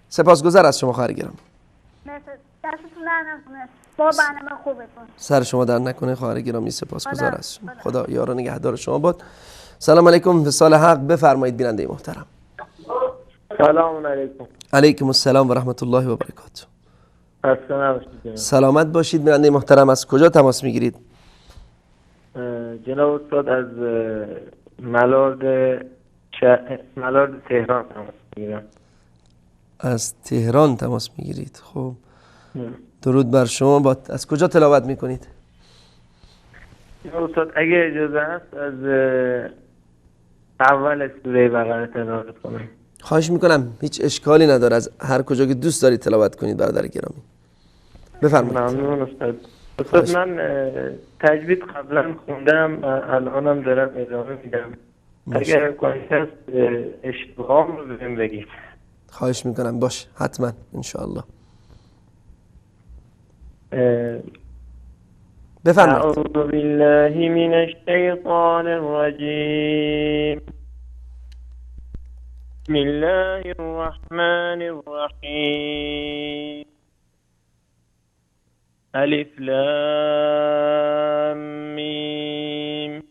سپاسگزار از شما خواهر گرامی. دستتون در نکنه. با برنامه خوبتون. سر شما در نکنه خواهر گرامی. سپاسگزار از شما. خدا یار و نگهدار شما باد. سلام علیکم. وصال حق. بفرمایید بیننده محترم. سلام علیکم. علیکم السلام و رحمت الله و برکاته. سلامت باشید بیننده محترم. از کجا تماس میگیرید؟ جناب استاد از ملارد تهران تماس میگیرم. از تهران تماس میگیرید. خب درود بر شما. از کجا تلاوت میکنید؟ جناب استاد اگه اجازه هست از اول سوره بقره تلاوت کنم. خواهش میکنم، هیچ اشکالی نداره، از هر کجا که دوست دارید تلاوت کنید برادر گرامی. بفرمایید. ممنون استاد. استاد من تجوید قبلا خوندم، الانم دارم ادامه میدم. اگر امکانش هست اشتباهم رو بهم بگید. خواهش میکنم. باش حتما انشاءالله. بفرمایید. اعوذ بالله من الشیطان الرجیم. بسم الله الرحمن الرحیم. الف لام میم.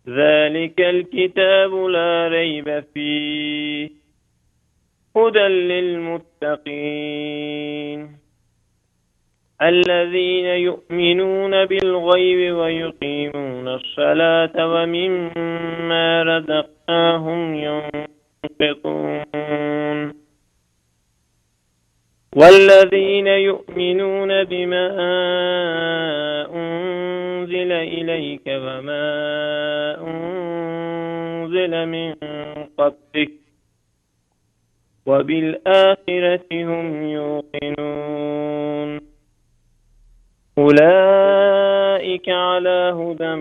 ذلك الكتاب لا ريب فيه هدى للمتقين الذين يؤمنون بالغيب ويقيمون الصلاة ومما رزقناهم ينفقون والذين يؤمنون بما أنزل إليك وما أنزل من قبلك وبالآخرة هم يوقنون أولئك على هدى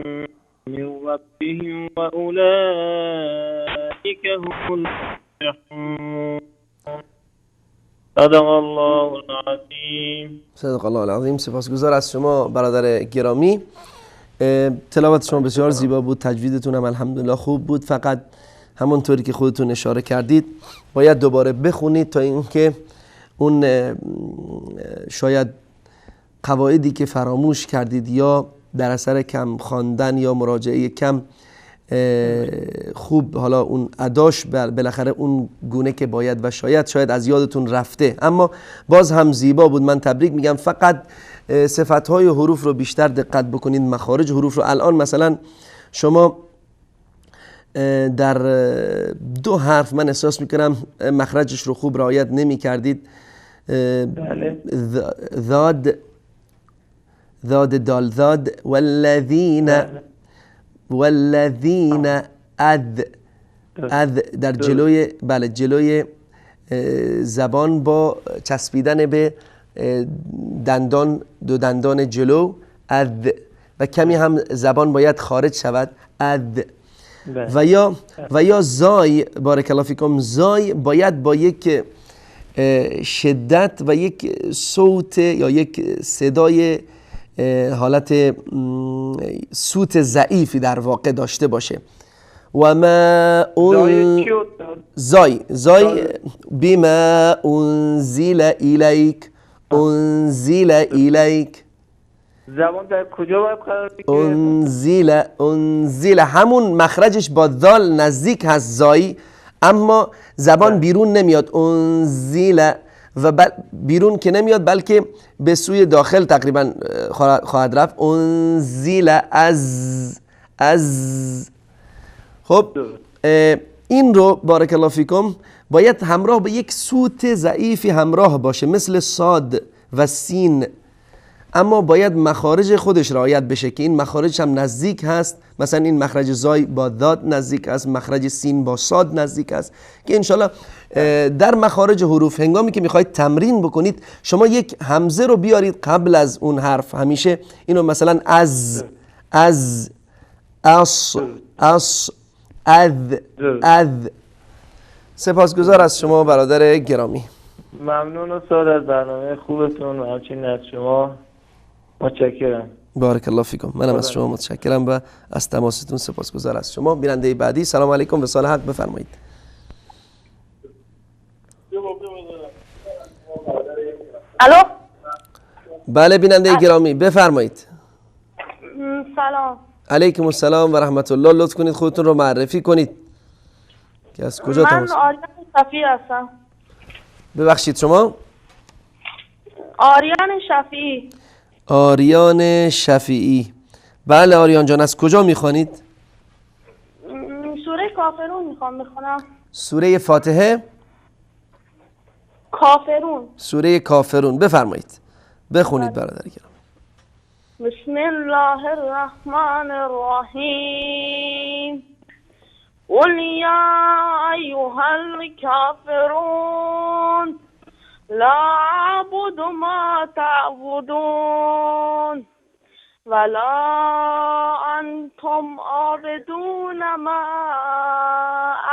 من ربهم وأولئك هم المفلحون. صدق الله العظیم. صدق الله العظیم. سپاسگزار از شما برادر گرامی. تلاوت شما بسیار زیبا بود، تجویدتون هم الحمدلله خوب بود. فقط همونطوری که خودتون اشاره کردید باید دوباره بخونید تا اینکه اون شاید قواعدی که فراموش کردید یا در اثر کم خواندن یا مراجعه کم خوب حالا اون اداش بالاخره اون گونه که باید و شاید از یادتون رفته، اما باز هم زیبا بود. من تبریک میگم. فقط صفتهای حروف رو بیشتر دقت بکنید، مخارج حروف رو. الان مثلا شما در 2 حرف من احساس میکنم مخرجش رو خوب رعایت نمی کردید. ذاد دال ذاد والذین اذ در جلوی جلوی زبان با چسبیدن به دندان، 2 دندان جلو، اذ، و کمی هم زبان باید خارج شود، اذ. و یا زای، بارک الله فیکم، زای باید با یک شدت و یک صوت یا یک صدای حالت صوت ضعیفی در واقع داشته باشه. و ما زای بما انزل الیک، انزل الیک، زبان در کجا باید قرار بگیره؟ انزل همون مخرجش با دال نزدیک هست زای، اما زبان بیرون نمیاد. انزل و بیرون که نمیاد بلکه به سوی داخل تقریبا خواهد رفت. انزل از خب این رو بارک الله فیکم باید همراه به یک صوت ضعیفی همراه باشه مثل صاد و سین، اما باید مخارج خودش رعایت بشه که این مخارج هم نزدیک هست. مثلا این مخرج زای با داد نزدیک است، مخرج سین با صاد نزدیک است، که انشالله در مخارج حروف هنگامی که میخواید تمرین بکنید شما یک همزه رو بیارید قبل از اون حرف. همیشه اینو مثلا از اص اذ. سپاسگزار از شما برادر گرامی. ممنون استاد از برنامه خوبتون و همچنین از شما متشکرم. بارک الله فیکم. منم از شما متشکرم و از تماستون سپاسگزار از شما. بیننده بعدی، سلام علیکم، به سال حق، بفرمایید. الو. بله بیننده گرامی بفرمایید. سلام. علیکم السلام و رحمت الله. لطف کنید خودتون رو معرفی کنید که از کجا تماس. من آریان شفیعی هستم. ببخشید شما؟ آریان شفیعی. آریان شفیعی. بله آریان جان، از کجا میخوانید؟ سوره کافرون میخونم. سوره فاتحه؟ کافرون. سوره کافرون. بفرمایید بخونید برادر گرامی. بسم الله الرحمن الرحیم. قل یا ایها الکافرون لا اعبد ما تعبدون ولا انتم عابدون ما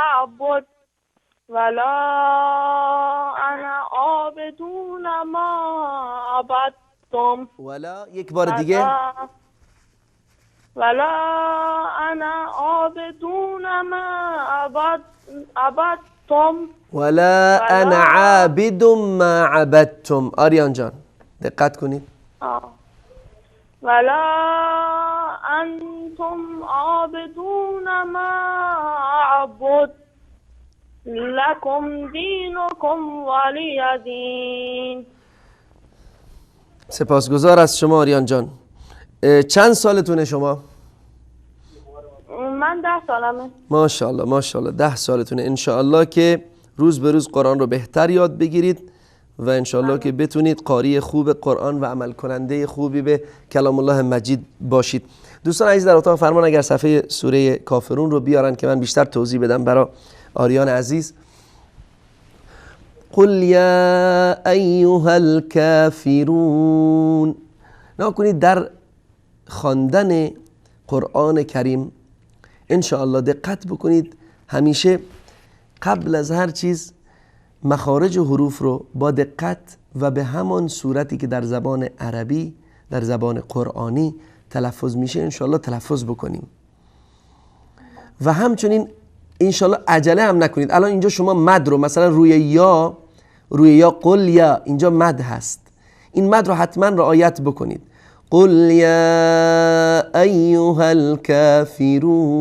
اعبد ولا انا عابدون ما عبدتم. ولا یک بار دیگه. ولا انا عابدون ما عبدتم ولا انا عابد ما عبدتم. آریان جان دقت کنید. ولا انتم عابدون ما اعبد لکم دینکم ولی دین. سپاسگزار از شما آریان جان. چند سالتونه شما؟ من 10 سالمه. ماشاءالله ماشاءالله 10 سالتونه. انشاءالله که روز به روز قرآن رو بهتر یاد بگیرید و انشاءالله که بتونید قاری خوب قرآن و عمل کننده خوبی به کلام الله مجید باشید. دوستان عزیز در اتاق فرمان اگر صفحه سوره کافرون رو بیارن که من بیشتر توضیح بدم برای آریان عزیز. قل یا ایها الکافرون. نکنید در خواندن قرآن کریم انشاءالله دقت بکنید، همیشه قبل از هر چیز مخارج حروف رو با دقت و به همان صورتی که در زبان عربی در زبان قرآنی تلفظ میشه انشاءالله تلفظ بکنیم و همچنین انشالله عجله هم نکنید. الان اینجا شما مد رو مثلا روی یا قل یا اینجا مد هست، این مد رو حتما رعایت بکنید. قل یا ایها الکافرون.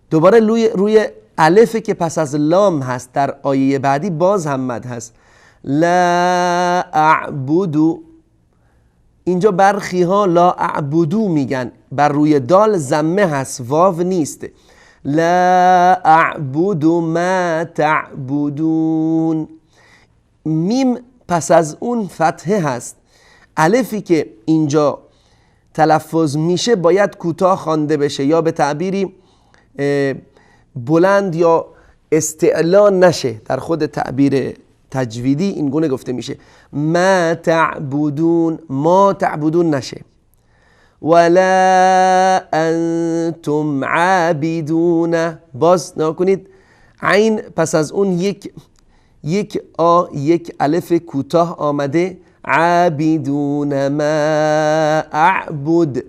دوباره روی الف که پس از لام هست در آیه بعدی باز هم مد هست. لا اعبدو، اینجا برخی ها لا اعبدو میگن، بر روی دال ضمه هست، واو نیست. لا اعبد ما تعبدون. میم پس از اون فتحه هست. الفی که اینجا تلفظ میشه باید کوتاه خوانده بشه یا به تعبیری بلند یا استعلا نشه. در خود تعبیر تجویدی این گونه گفته میشه ما تعبدون، ما تعبدون نشه. ولا انتم عابدون، باز نکنید عین پس از اون یک الف کوتاه آمده. عابدون ما اعبد.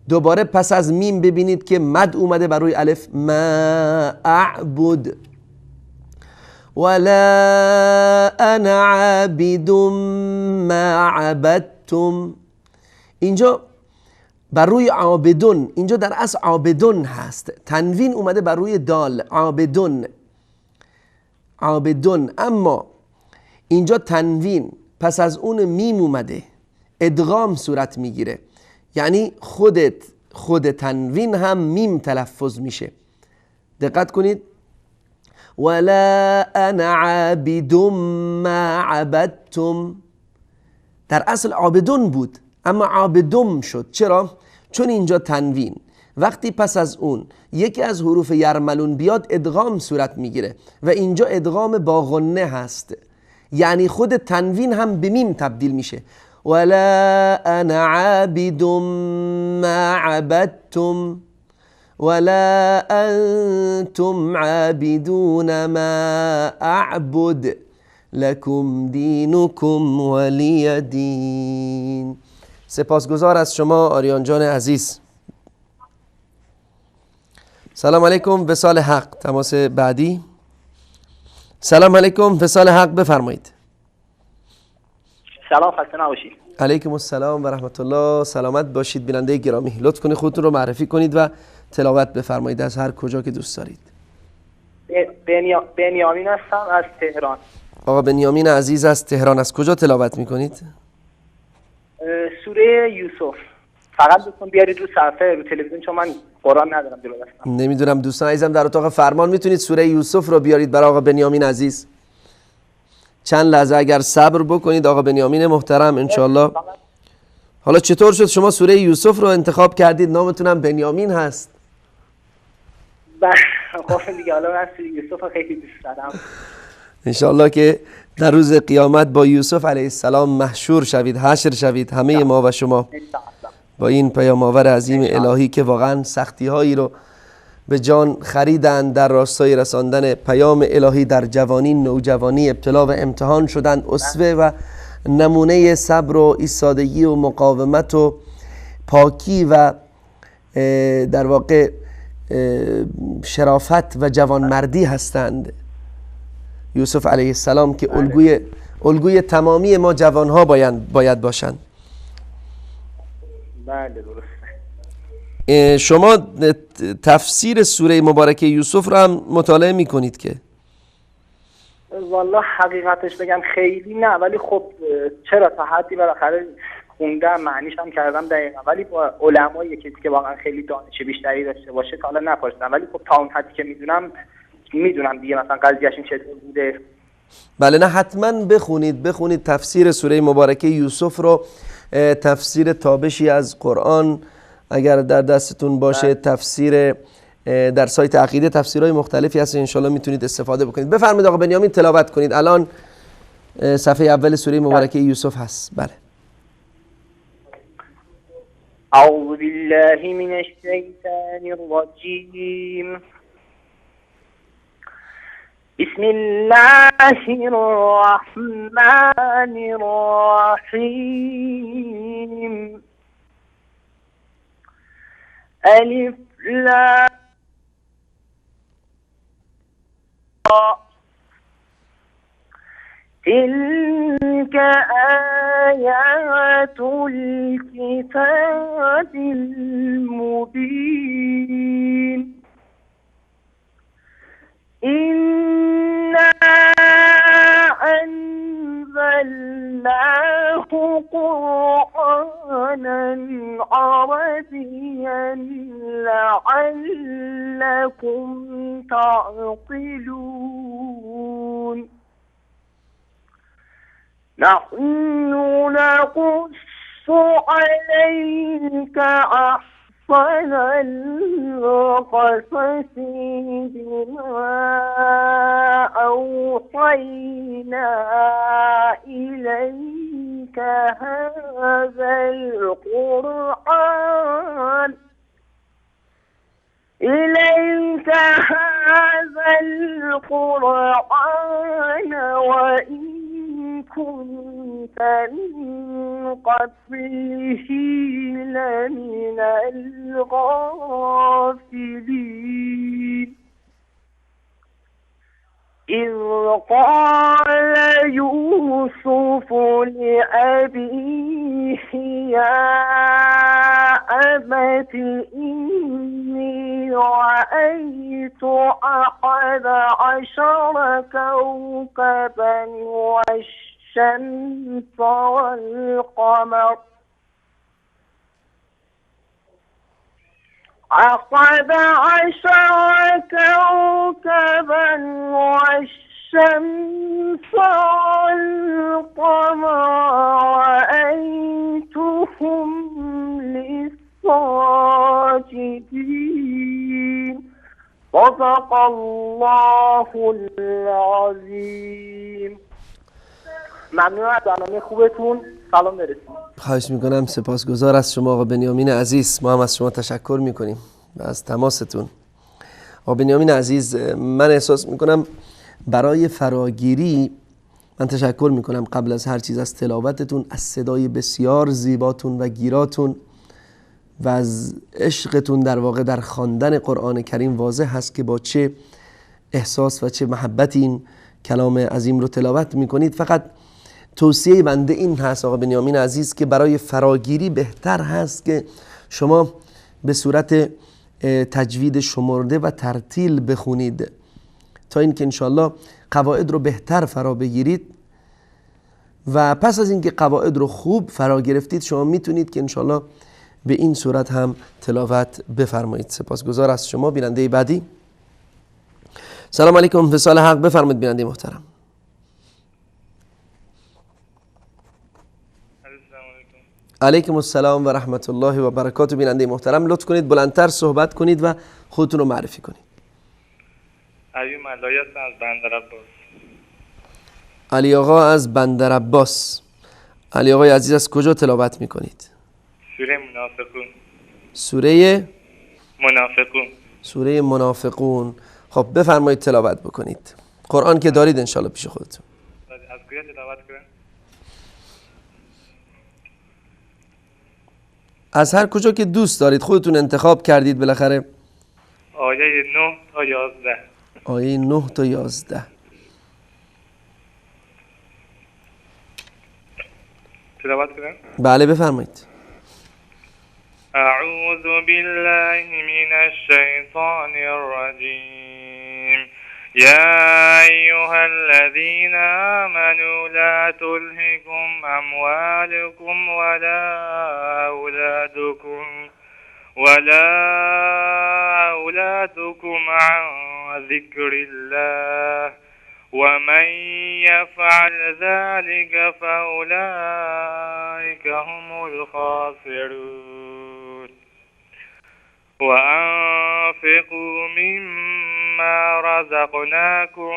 دوباره پس از میم ببینید که مد اومده بر روی الف. ما اعبد. ولا انا عابد ما عبدتم. اینجا بر روی عابدون، اینجا در اصل عابدون هست، تنوین اومده بر روی دال. عابدون، اما اینجا تنوین پس از اون میم اومده، ادغام صورت میگیره، یعنی خود تنوین هم میم تلفظ میشه. دقت کنید. ولا انا عابد ما عبدتم. در اصل عابدون بود اما عابدم شد. چرا؟ چون اینجا تنوین وقتی پس از اون یکی از حروف یرملون بیاد ادغام صورت میگیره و اینجا ادغام با غنه هست، یعنی خود تنوین هم به میم تبدیل میشه. ولا انا عابد ما عبدتم ولا انتم عابدون ما اعبد لکم دینکم ولی دین. سپاسگزار از شما آریان جان عزیز. سلام علیکم. وصال حق تماس بعدی. سلام علیکم. وصال حق بفرمایید. سلام، خسته نباشید. علیکم السلام و رحمت الله. سلامت باشید بیننده گرامی. لطف کنید خودتون رو معرفی کنید و تلاوت بفرمایید از هر کجا که دوست دارید. بنیامین هستم از تهران. آقا بنیامین عزیز از تهران، از کجا تلاوت میکنید؟ سوره یوسف. فقط لطفاً بیارید رو صفحه رو تلویزیون چون من قرآن ندارم جلو دستم. نمیدونم دوستان عزیزم در اتاق فرمان میتونید سوره یوسف رو بیارید برای آقا بنیامین عزیز. چند لحظه اگر صبر بکنید آقا بنیامین محترم انشالله. حالا چطور شد شما سوره یوسف رو انتخاب کردید؟ نامتونم بنیامین هست. خب دیگه حالا من سوره یوسف خیلی دوست دارم. انشالله که در روز قیامت با یوسف علیه السلام محشور شوید، حشر شوید همه ما و شما با این پیام آور عظیم الهی که واقعا سختی هایی رو به جان خریدند در راستای رساندن پیام الهی در جوانی، نوجوانی، ابتلا و امتحان شدند اسوه و نمونه صبر و ایستادگی و مقاومت و پاکی و در واقع شرافت و جوانمردی هستند. یوسف علیه السلام که الگوی تمامی ما جوانها باید باشند. بله درسته. شما تفسیر سوره مبارکه یوسف رو هم مطالعه میکنید که؟ والله حقیقتش بگم خیلی نه، ولی خب چرا تا حدی بالاخره خوندم، معنیش هم کردم دقیقا، ولی با علمای کسی که واقعا خیلی دانش بیشتری داشته باشه تا حالا نپرسیدم، ولی خب تا اون حدی که میدونم دیگه مثلا قضیهش این چطور بوده. بله نه حتما بخونید تفسیر سوره مبارکه یوسف رو، تفسیر تابشی از قرآن اگر در دستتون باشه، تفسیر در سایت عقیده تفسیرهای مختلفی هست انشالله میتونید استفاده بکنید. بفرمایید آقا بنیامین تلاوت کنید. الان صفحه اول سوره مبارکه یوسف هست. بله. اعوذ بالله من الشیطان الرجیم. بسم الله الرحمن الرحیم. الف لام تلك آيات الكتاب المبين إنا أنزلناه قرآنا عربيا لعلكم تعقلون نحن نقص عليك أحسن القصص بما أوحينا إليك هذا القرآن وإن كنت من قبله لمن الغافلين إذ قال يوسف لأبيه يا أبت إني رأيت 11 كوكبا والشمس والقمر 11 كوكبا والشمس والقمر رأيتهم للساجدين صدق الله العظیم. ممنون از برنامه خوبتون. سلام برسید. خواهش میکنم. سپاسگزار از شما آقا بنیامین عزیز. ما هم از شما تشکر میکنیم و از تماستون. آقا بنیامین عزیز، من احساس میکنم برای فراگیری من تشکر میکنم قبل از هر چیز از تلاوتتون، از صدای بسیار زیباتون و گیراتون و از عشقتون در واقع در خواندن قرآن کریم. واضح هست که با چه احساس و چه محبتی این کلام عظیم رو تلاوت میکنید. فقط توصیه بنده این هست آقا بنیامین عزیز که برای فراگیری بهتر هست که شما به صورت تجوید شمرده و ترتیل بخونید تا اینکه انشالله قواعد رو بهتر فرا بگیرید و پس از اینکه قواعد رو خوب فرا گرفتید شما میتونید که انشالله به این صورت هم تلاوت بفرمایید. سپاسگزار از شما. بیننده بعدی. سلام علیکم. وصال حق. بفرمایید بیننده محترم. علیکم السلام و رحمت الله و برکاته. بیننده محترم لطف کنید بلندتر صحبت کنید و خودتون رو معرفی کنید. علی ملایی هستم از بندر عباس. علی آقا از بندر عباس. علی آقای عزیز از کجا تلاوت میکنید؟ سوره منافقون. سوره منافقون. سوره منافقون. خب بفرمایید تلاوت بکنید. قرآن که دارید انشالله پیش خودتون. از کجا تلاوت کنم؟ از هر کجا که دوست دارید، خودتون انتخاب کردید بالاخره. آیه 9 تا 11. آیه 9 تا 11. تلاوت کنم؟ بله بفرمایید. اعوذ بالله من الشیطان الرجیم. يا أيها الذين آمنوا لا تلهكم أموالكم ولا أولادكم عن ذكر الله ومن يفعل ذلك فأولئك هم الخاسرون. وأنفقوا مما رزقناكم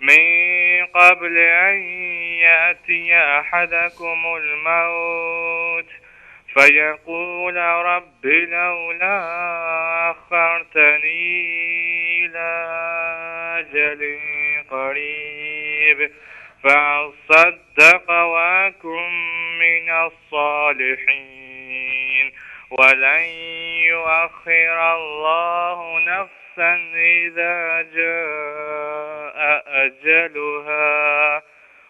من قبل أن يأتي أحدكم الموت فيقول رب لولا أخرتني إلى أجل قريب فأصدق وأكن من الصالحين ولن يؤخر الله نفسا إذا جاء أجلها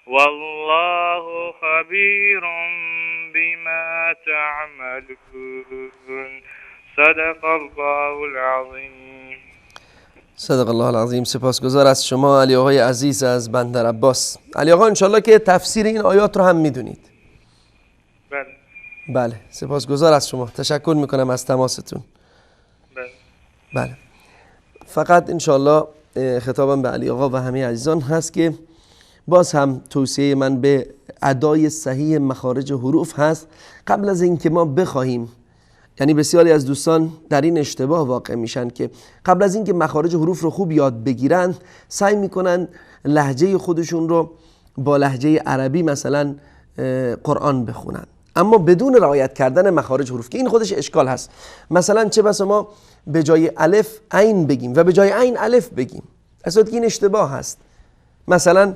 والله خبير بما تعملون صدق الله العظیم. صدق الله العظیم. سپاسگزار از شما علی آقای عزیز از بندر عباس. علی آقا انشالله که تفسیر این آیات رو هم میدونید. بله سپاسگزار از شما، تشکر میکنم از تماستون. بله فقط انشالله خطابم به علی آقا و همه عزیزان هست که باز هم توصیه من به ادای صحیح مخارج حروف هست. قبل از اینکه ما بخواهیم، یعنی بسیاری از دوستان در این اشتباه واقع میشن که قبل از اینکه مخارج حروف رو خوب یاد بگیرن سعی میکنن لهجه خودشون رو با لهجه عربی مثلا قرآن بخونن، اما بدون رعایت کردن مخارج حروف که این خودش اشکال هست. مثلا چه بسا ما به جای الف عین بگیم و به جای عین الف بگیم، اصلا این اشتباه هست. مثلا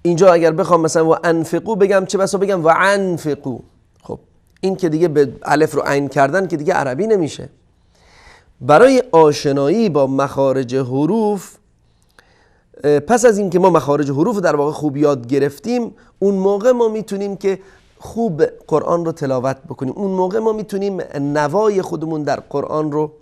اینجا اگر بخوام مثلا و انفقو بگم چه بسا بگم و انفقو، خب این که دیگه به الف رو عین کردن که دیگه عربی نمیشه. برای آشنایی با مخارج حروف، پس از این که ما مخارج حروف در واقع خوب یاد گرفتیم، اون موقع ما میتونیم که خوب قرآن رو تلاوت بکنیم، اون موقع ما میتونیم نوای خودمون در قرآن رو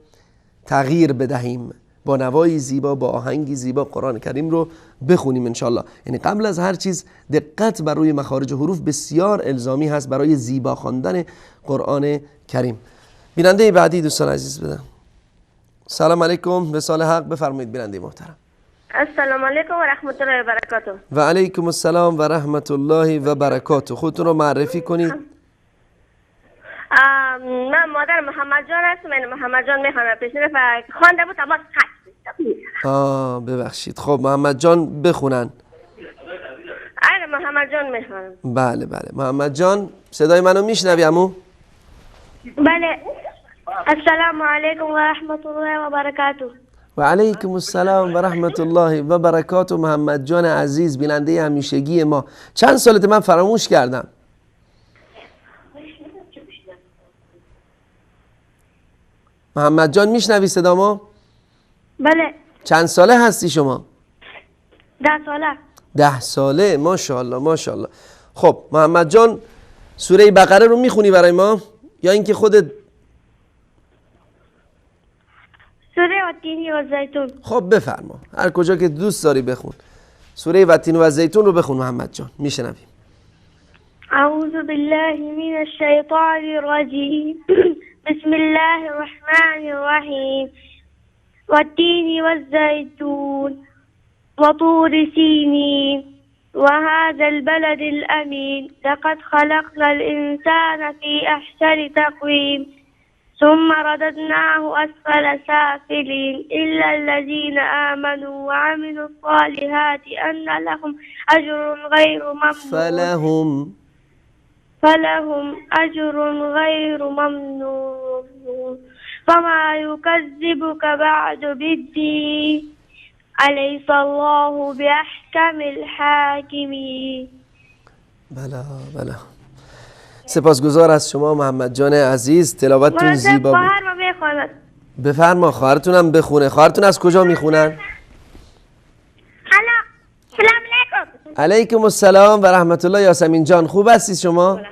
تغییر بدهیم، با نوای زیبا، با آهنگی زیبا قرآن کریم رو بخونیم انشالله. یعنی قبل از هر چیز دقت بر روی مخارج حروف بسیار الزامی هست برای زیبا خواندن قرآن کریم. بیننده بعدی دوستان عزیز بدم. سلام علیکم، به سال حق بفرمایید بیننده محترم. السلام علیکم و رحمت الله و برکاته. و علیکم السلام و رحمت الله و برکاته. خودتون رو معرفی کنید. من مادر محمد جان هستم. من محمد جان میخوام پیشنهاد خوانده بود اما خط. ببخشید. خب محمد جان بخونن. آره محمد جان میخوام. بله بله محمد جان صدای منو میشنوی عمو؟ بله. السلام علیکم و رحمت الله و برکاته. و علیکم السلام و رحمت الله و برکاته. محمد جان عزیز بیننده همیشگی ما، چند سالته؟ من فراموش کردم. محمد جان میشنوی صدامو؟ بله. چند ساله هستی شما؟ 10 ساله. 10 ساله، ماشاءالله ماشاءالله. خب محمد جان سوره بقره رو میخونی برای ما یا اینکه خودت؟ سوره والتین و زیتون. خب بفرما، هر کجا که دوست داری بخون. سوره والتین و زیتون رو بخون محمد جان، میشنویم. اعوذ بالله من الشیطان الرجیم. بسم الله الرحمن الرحیم. والتین والزیتون وطور سینین وهذا البلد الأمين لقد خلقنا الإنسان في أحسن تقويم ثم رددناه أسفل سافلين إلا الذين آمنوا وعملوا الصالحات أن لهم أجر غير ممنون فلهم أجر غير ممنون فما يكذبك بعد بالدين أليس الله بأحكم الحاكمين. بله بله. سپاسگزار از شما محمد جان عزیز، تلاوتتون زیبا بود. بفرما خواهرتونم بخونه. خواهرتون از کجا میخونن؟ سلام علیکم. علیکم السلام و رحمت الله. یاسمین جان خوب هستی شما؟ من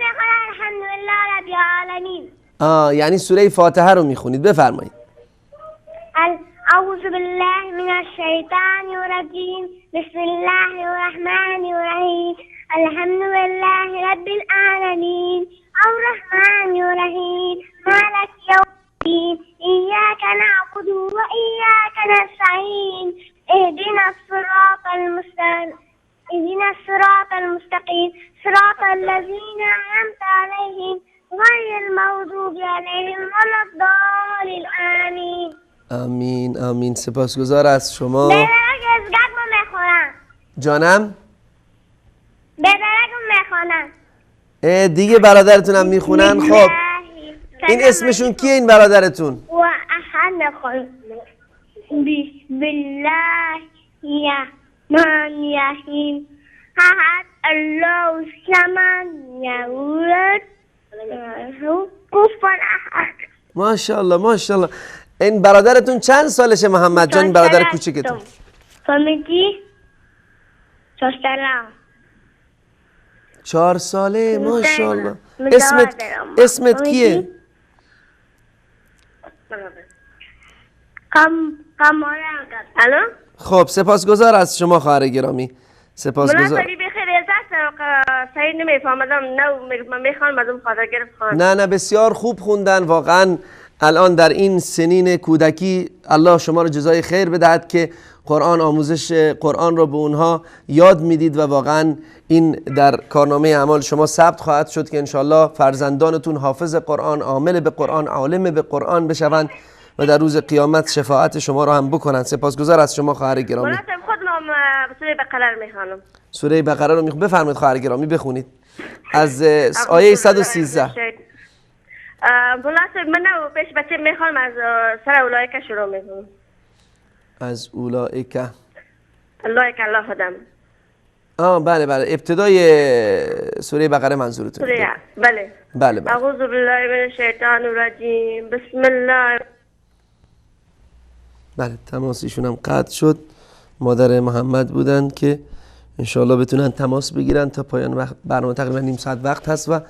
میخونم الحمدلله رب العالمین. یعنی سوره فاتحه رو میخونید. بفرمایید. أعوذ بالله من الشيطان الرجيم بسم الله الرحمن الرحيم الحمد لله رب العالمين الرحمن الرحيم مالك يوم الدين إياك نعبد وإياك نستعين اهدنا الصراط المستقيم صراط الذين أنعمت عليهم غير المغضوب عليهم ولا الضالين آمين. آمین آمین. سپاسگزار از شما. به درک ازگرم میخونم. جانم؟ به درک میخونم. دیگه برادرتونم میخونن. خب این اسمشون کیه این برادرتون؟ و احد نخون. بسم الله الرحمن الرحیم احد الله الصمد یولد کفوا احد. ماشاءالله ماشاءالله. این برادرتون چند سالشه محمد جان؟ این برادر کوچیکتون فهمیدی؟ 4 سالم. 4 ساله. ماشاءالله. اسمت کیه؟ الو. خب سپاسگزار از شما خواهر گرامی. سپاسگزار. صحیح نمیفهمدم. نه من میخوام ازم خاطر گرفتم. نه بسیار خوب خوندن واقعا. الان در این سنین کودکی الله شما رو جزای خیر بدهد که قرآن، آموزش قرآن رو به اونها یاد میدید و واقعا این در کارنامه اعمال شما ثبت خواهد شد که انشالله فرزندانتون حافظ قرآن، عامل به قرآن، عالم به قرآن بشوند و در روز قیامت شفاعت شما رو هم بکنند. سپاسگزار از شما خواهر گرامی. خودم سوره بقره میخوانم. سوره بقره رو بفرمایید خواهر گرامی بخونید از آیه 113. مناسب من پیش بچه میخوام از سر اولایکه شروع میکنم. از اولایکه الله خدم. بله ابتدای سوره بقره منظورتون؟ بله. اعوذ بالله من الشیطان الرجیم. بسم الله. بله تماس ایشون هم قطع شد. مادر محمد بودن که انشاءالله بتونن تماس بگیرن تا پایان وقت برنامه. تقریبا نیم ساعت وقت هست و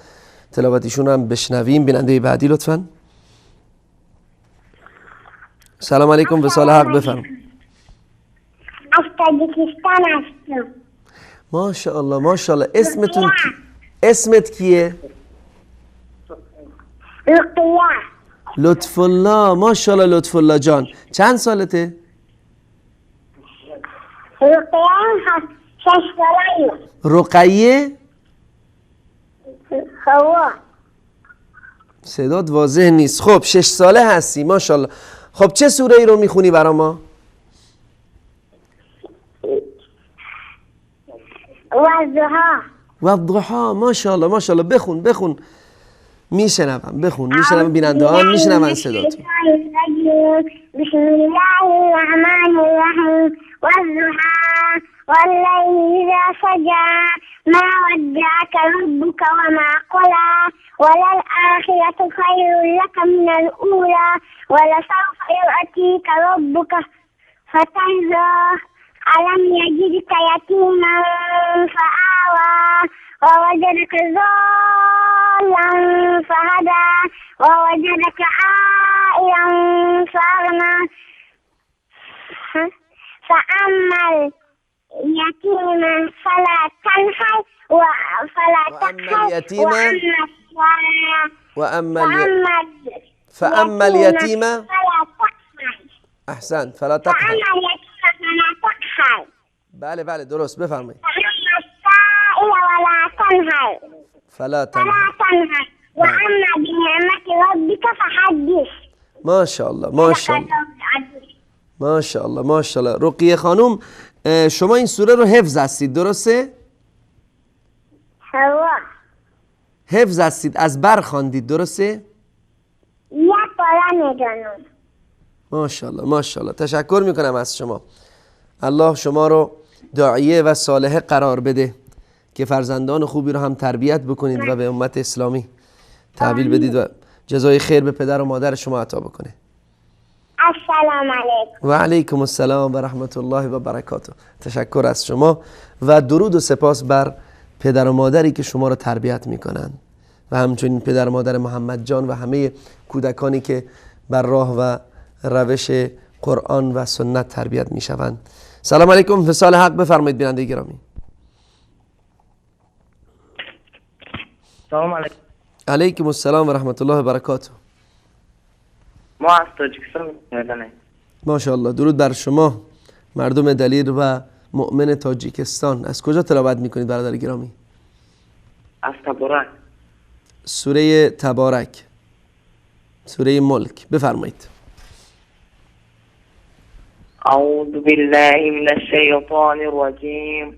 تلاوت ایشون هم بشنویم. بیننده بعدی لطفاً. سلام علیکم. وصال حق بفرمایید. از تاجیکستان هستم. ماشاءالله. اسمت کیه؟ لطف الله. ماشاءالله لطف الله جان. چند سالته؟ رقیه 6 ساله. رقیه؟ صدات واضح نیست. خب 6 ساله هستی. ماشاءالله. خب چه سوره ای رو میخونی برا ما؟ والضحی. ماشاءالله. بخون. میشنوم. بخون. بیننده ها میشنون صداتون. بسم الله الرحمن الرحیم. والضحى والليل إذا سجى ما ودعك ربك وما قلى وللآخرة خير لك من الأولى ولسوف يؤتيك ربك فترضى ألم يجدك يتيما فآوى ووجدك ضالا فهدى ووجدك عائلا فأغنى فأما اليتيم فلا تنهر فأما اليتيم فلا تقهر. أحسنت. فلا تقهر. بله درست بفرمایید. فلا تنهر. وأما بنعمة ربك فحدث. ماشاءالله. رقیه خانوم شما این سوره رو حفظ هستید درسته؟ حفظ هستید، از بر خواندید درسته؟ یک بار میدونم. ماشاءالله. تشکر میکنم از شما. الله شما رو داعیه و صالحه قرار بده که فرزندان خوبی رو هم تربیت بکنید و به امت اسلامی تحویل بدید و جزای خیر به پدر و مادر شما عطا بکنه. السلام علیکم. و علیکم السلام و رحمت الله و برکاته. تشکر از شما و درود و سپاس بر پدر و مادری که شما رو تربیت میکنن و همچنین پدر و مادر محمد جان و همه کودکانی که بر راه و روش قرآن و سنت تربیت میشوند. سلام علیکم. وصال حق بفرمایید بیننده گرامی. سلام علیکم. علیکم السلام و رحمت الله و برکاته. ما از تاجیکستان می‌کنیم. ماشاءالله. درود بر شما مردم دلیر و مؤمن تاجیکستان. از کجا تلاوت میکنید برادر گرامی؟ از تبارک. سوره تبارک، سوره ملک. بفرمایید. اعوذ بالله من الشیطان الرجیم.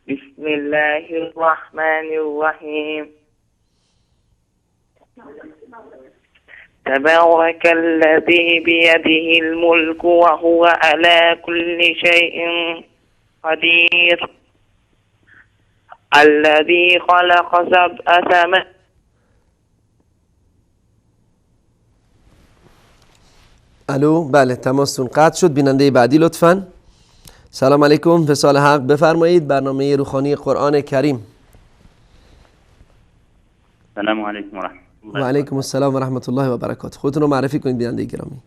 بسم الله الرحمن الرحیم. تبارك الذي بيده الملك وهو على كل شيء قدير الذي خلق سبع سماوات الو بله تماستون قطع شد. بیننده بعدی لطفاً. سلام علیکم. وصال حق بفرمایید. برنامه روحانی قرآن کریم. سلام علیکم و رحمت الله. و علیکم السلام و رحمت الله و برکاته. خودتون رو معرفی کنید بیننده گرامی.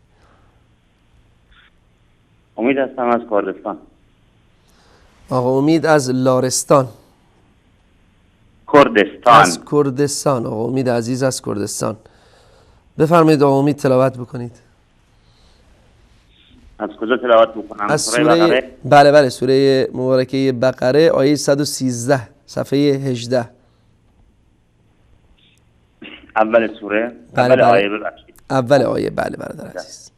امید هستم از کردستان. آقا امید از لارستان. کردستان. از کردستان. آقا امید عزیز از کردستان. بفرمایید آقا امید تلاوت بکنید. از کجا تلاوت بکنم؟ از سوره بله سوره مبارکه بقره آیه 113 صفحه 18. اول سوره. بله آیه ببخشید. اول آیه بله برادر عزیز.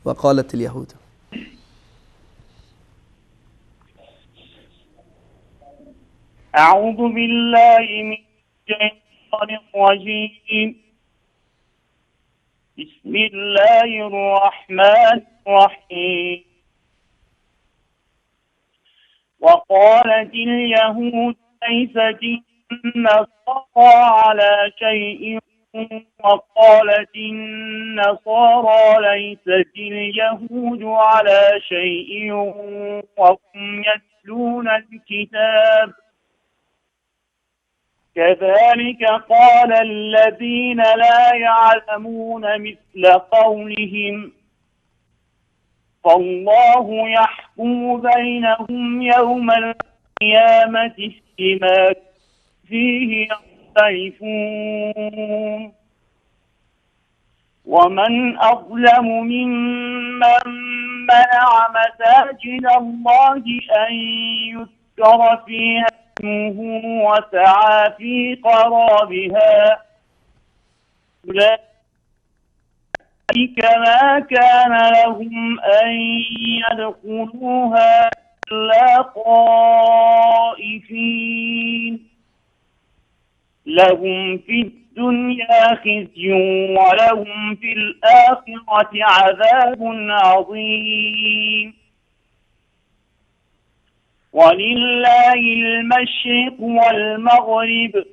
و قالت الیهود. اعوذ بالله من الشیطان الرجیم. بسم الله الرحمن الرحيم. وقالت اليهود ليست النصارى على شيء وقالت النصارى ليست اليهود على شيء وهم يتلون الكتاب كذلك قال الذين لا يعلمون مثل قولهم فالله يحكم بينهم يوم القيامة فيما فيه يختلفون ومن أظلم ممن منع مساجد الله أن يذكر فيها اسمه وسعى في خرابها أولئك ما كان لهم أن يدخلوها إلا خائفين لهم في الدنيا خزي ولهم في الآخرة عذاب عظيم ولله المشرق والمغرب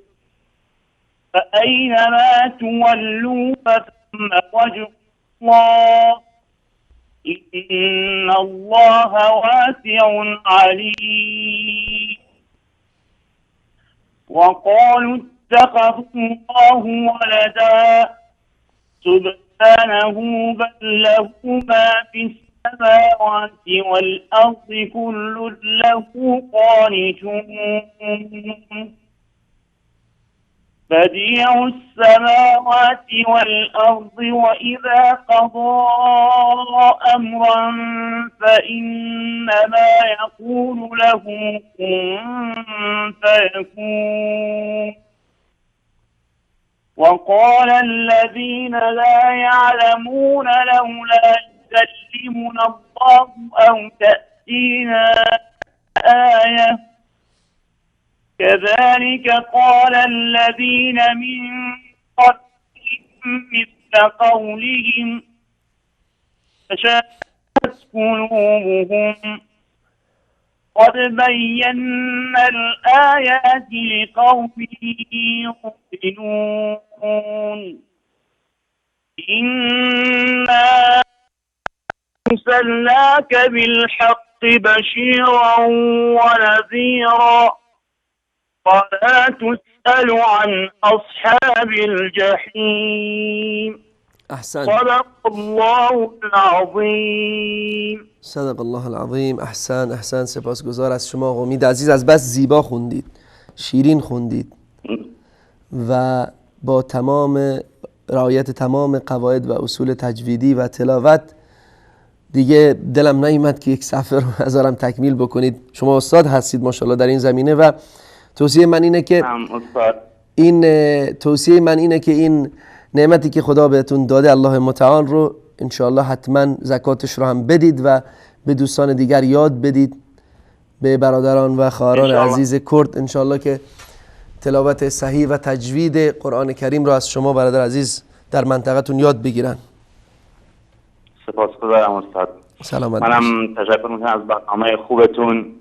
فأينما تولوا فثم وجه الله إن الله واسع عليم وقالوا اتخذ الله ولدا سبحانه بل له ما في السماوات والأرض كل له قانتون بديع السماوات والأرض وإذا قضى أمرا فإنما يقول له كن فيكون وقال الذين لا يعلمون لولا يكلمنا الله أو تأتينا آية كذلك قال الذين من قبلهم مثل قولهم فشاءت قلوبهم قد بينا الآيات لقوم يوقنون إنا أرسلناك بالحق بشيرا ونذيرا ولا تسأل عن أصحاب الجحيم احسن. صدق الله العظیم. صدق الله العظیم. احسن. سپاسگزار از شما آقا امید عزیز. از بس زیبا خوندید، شیرین خوندید و با تمام رعایت تمام قواعد و اصول تجویدی و تلاوت دیگه دلم نیامد که یک صفحه رو ازارم تکمیل بکنید. شما استاد هستید ماشاءالله در این زمینه و توصیه من اینه که این نعمتی که خدا بهتون داده الله متعال رو انشاءالله حتما زکاتش رو هم بدید و به دوستان دیگر یاد بدید، به برادران و خواهران عزیز کرد انشاءالله که تلاوت صحیح و تجوید قرآن کریم رو از شما برادر عزیز در منطقتون یاد بگیرن. سپاسگزارم استاد. سلامت منم تشکر میکنم از برنامه خوبتون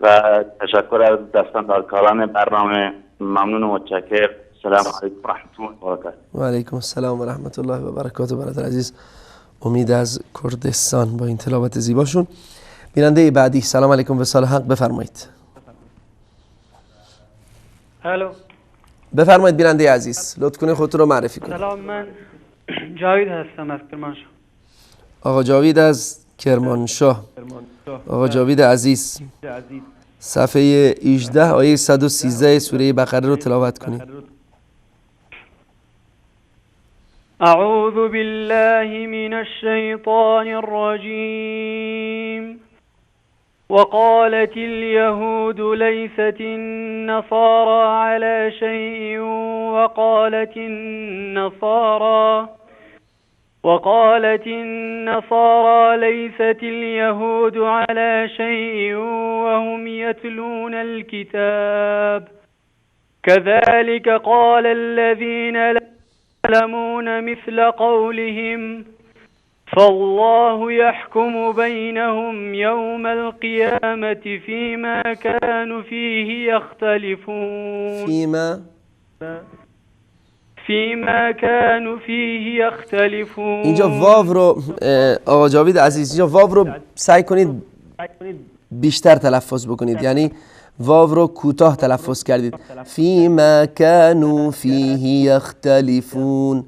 و تشکر از دستاندارکاران برنامه. ممنون و متشکر. السلام علیکم و رحمت الله و برکاته. و علیکم السلام و رحمت الله و برکاته برادر عزیز. امید از کردستان با این تلاوت زیباشون. بیننده بعدی، سلام علیکم و سال حق، بفرمایید. الو، بفرمایید بیننده عزیز، لطف کنید خودتون رو معرفی کنید. سلام، من جاوید هستم از کرمانشاه. آقا جاوید از کرمانشاه. آقا جاوید عزیز، صفحه 18 آیه 113 سوره بقره رو تلاوت کنید. اعوذ بالله من الشیطان الرجیم. وقالت اليهود ليست النصارى على شيء وقالت النصارى ليست اليهود على شيء وهم يتلون الكتاب كذلك قال الذين لا يعلمون مثل قولهم فالله يحكم بينهم يوم القيامة فيما كانوا فيه يختلفون فيما كانوا فيه يختلفون. اینجا واو رو آقا جاوید عزیز، اینجا واو رو سعی کنید بیشتر تلفظ بکنید، یعنی واو رو کوتاه تلفظ کردید. فیما كانوا فیه یختلفون.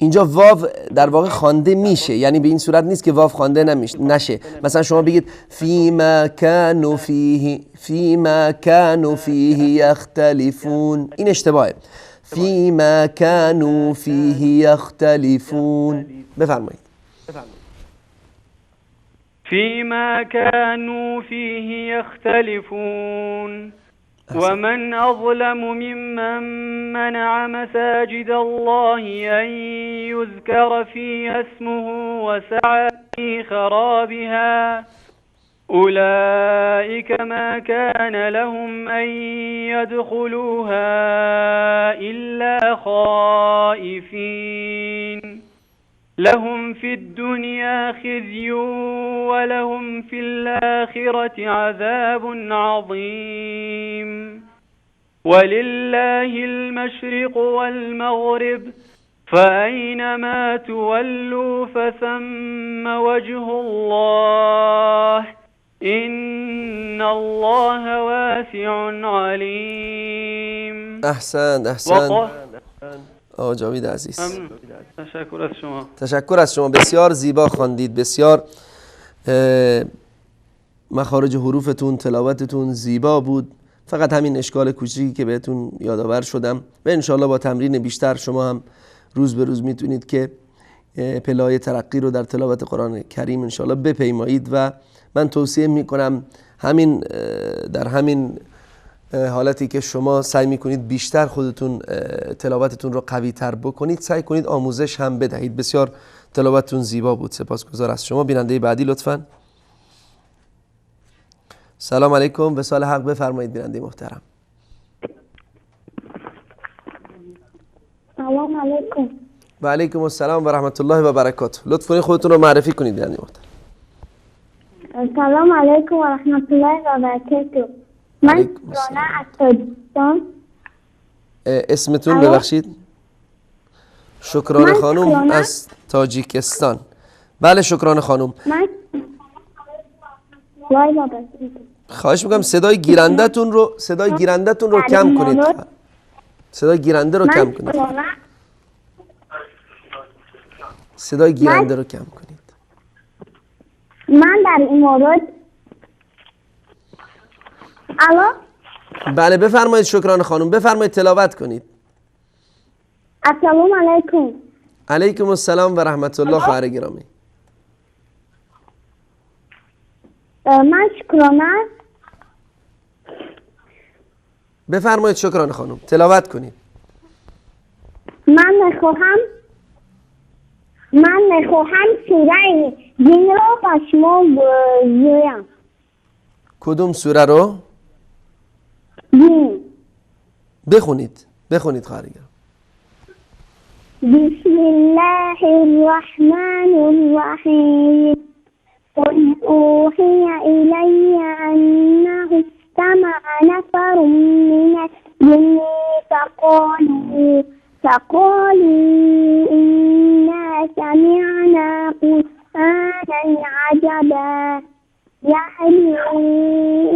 اینجا واو در واقع خوانده میشه، یعنی به این صورت نیست که واو خوانده نشه. مثلا شما بگید فیما كانوا فیه یختلفون، این اشتباهه. فیما كانوا فیه یختلفون. بفرمایید. فيما كانوا فيه يختلفون. ومن أظلم ممن منع مساجد الله أن يذكر فيها اسمه وسعى في خرابها أولئك ما كان لهم أن يدخلوها إلا خائفين لهم في الدنيا خزي ولهم في الآخرة عذاب عظيم ولله المشرق والمغرب فأينما تولوا فثم وجه الله إن الله واسع عليم. أحسن آقا جاوید عزیز، تشکر از شما. تشکر از شما، بسیار زیبا خواندید، بسیار مخارج حروفتون، تلاوتتون زیبا بود. فقط همین اشکال کوچیکی که بهتون یادآور شدم و انشالله با تمرین بیشتر شما هم روز به روز میتونید که پله‌های ترقی رو در تلاوت قرآن کریم انشالله بپیمایید و من توصیه میکنم در همین حالتی که شما سعی میکنید بیشتر خودتون تلاوتتون رو قوی تر بکنید، سعی کنید آموزش هم بدهید. بسیار تلاوتتون زیبا بود، سپاسگزار از شما. بیننده بعدی لطفاً. سلام علیکم، وصال حق، بفرمایید بیننده محترم. سلام علیکم. و علیکم السلام و رحمت الله و برکاته. لطف کنید خودتون رو معرفی کنید بیننده محترم. سلام علیکم و رحمت الله و برکاته. من شکرانه از تاجیکستان. اسمتون ببخشید؟ شکرانه خانوم از تاجیکستان. بله شکرانه خانوم. خواهش میکنم صدای گیرندتون رو کم کنید. صدای گیرنده رو کم کنید. صدای گیرنده رو کم کنید. من در این مورد بله بفرمایید شکرانه خانم، بفرمایید تلاوت کنید. السلام علیکم. علیکم السلام و رحمت الله خواهر گرامی. من شکرانه. بفرمایید شکرانه خانم تلاوت کنید. من میخواهم سوره جن رو با شما بگویم. کدوم سوره رو؟ جن. بخونید خواهر گرامی. بسم الله الرحمن الرحیم. قل أوحي إلي أنه استمع نفر من الجن فقالوا إنا سمعنا عجبا يهدي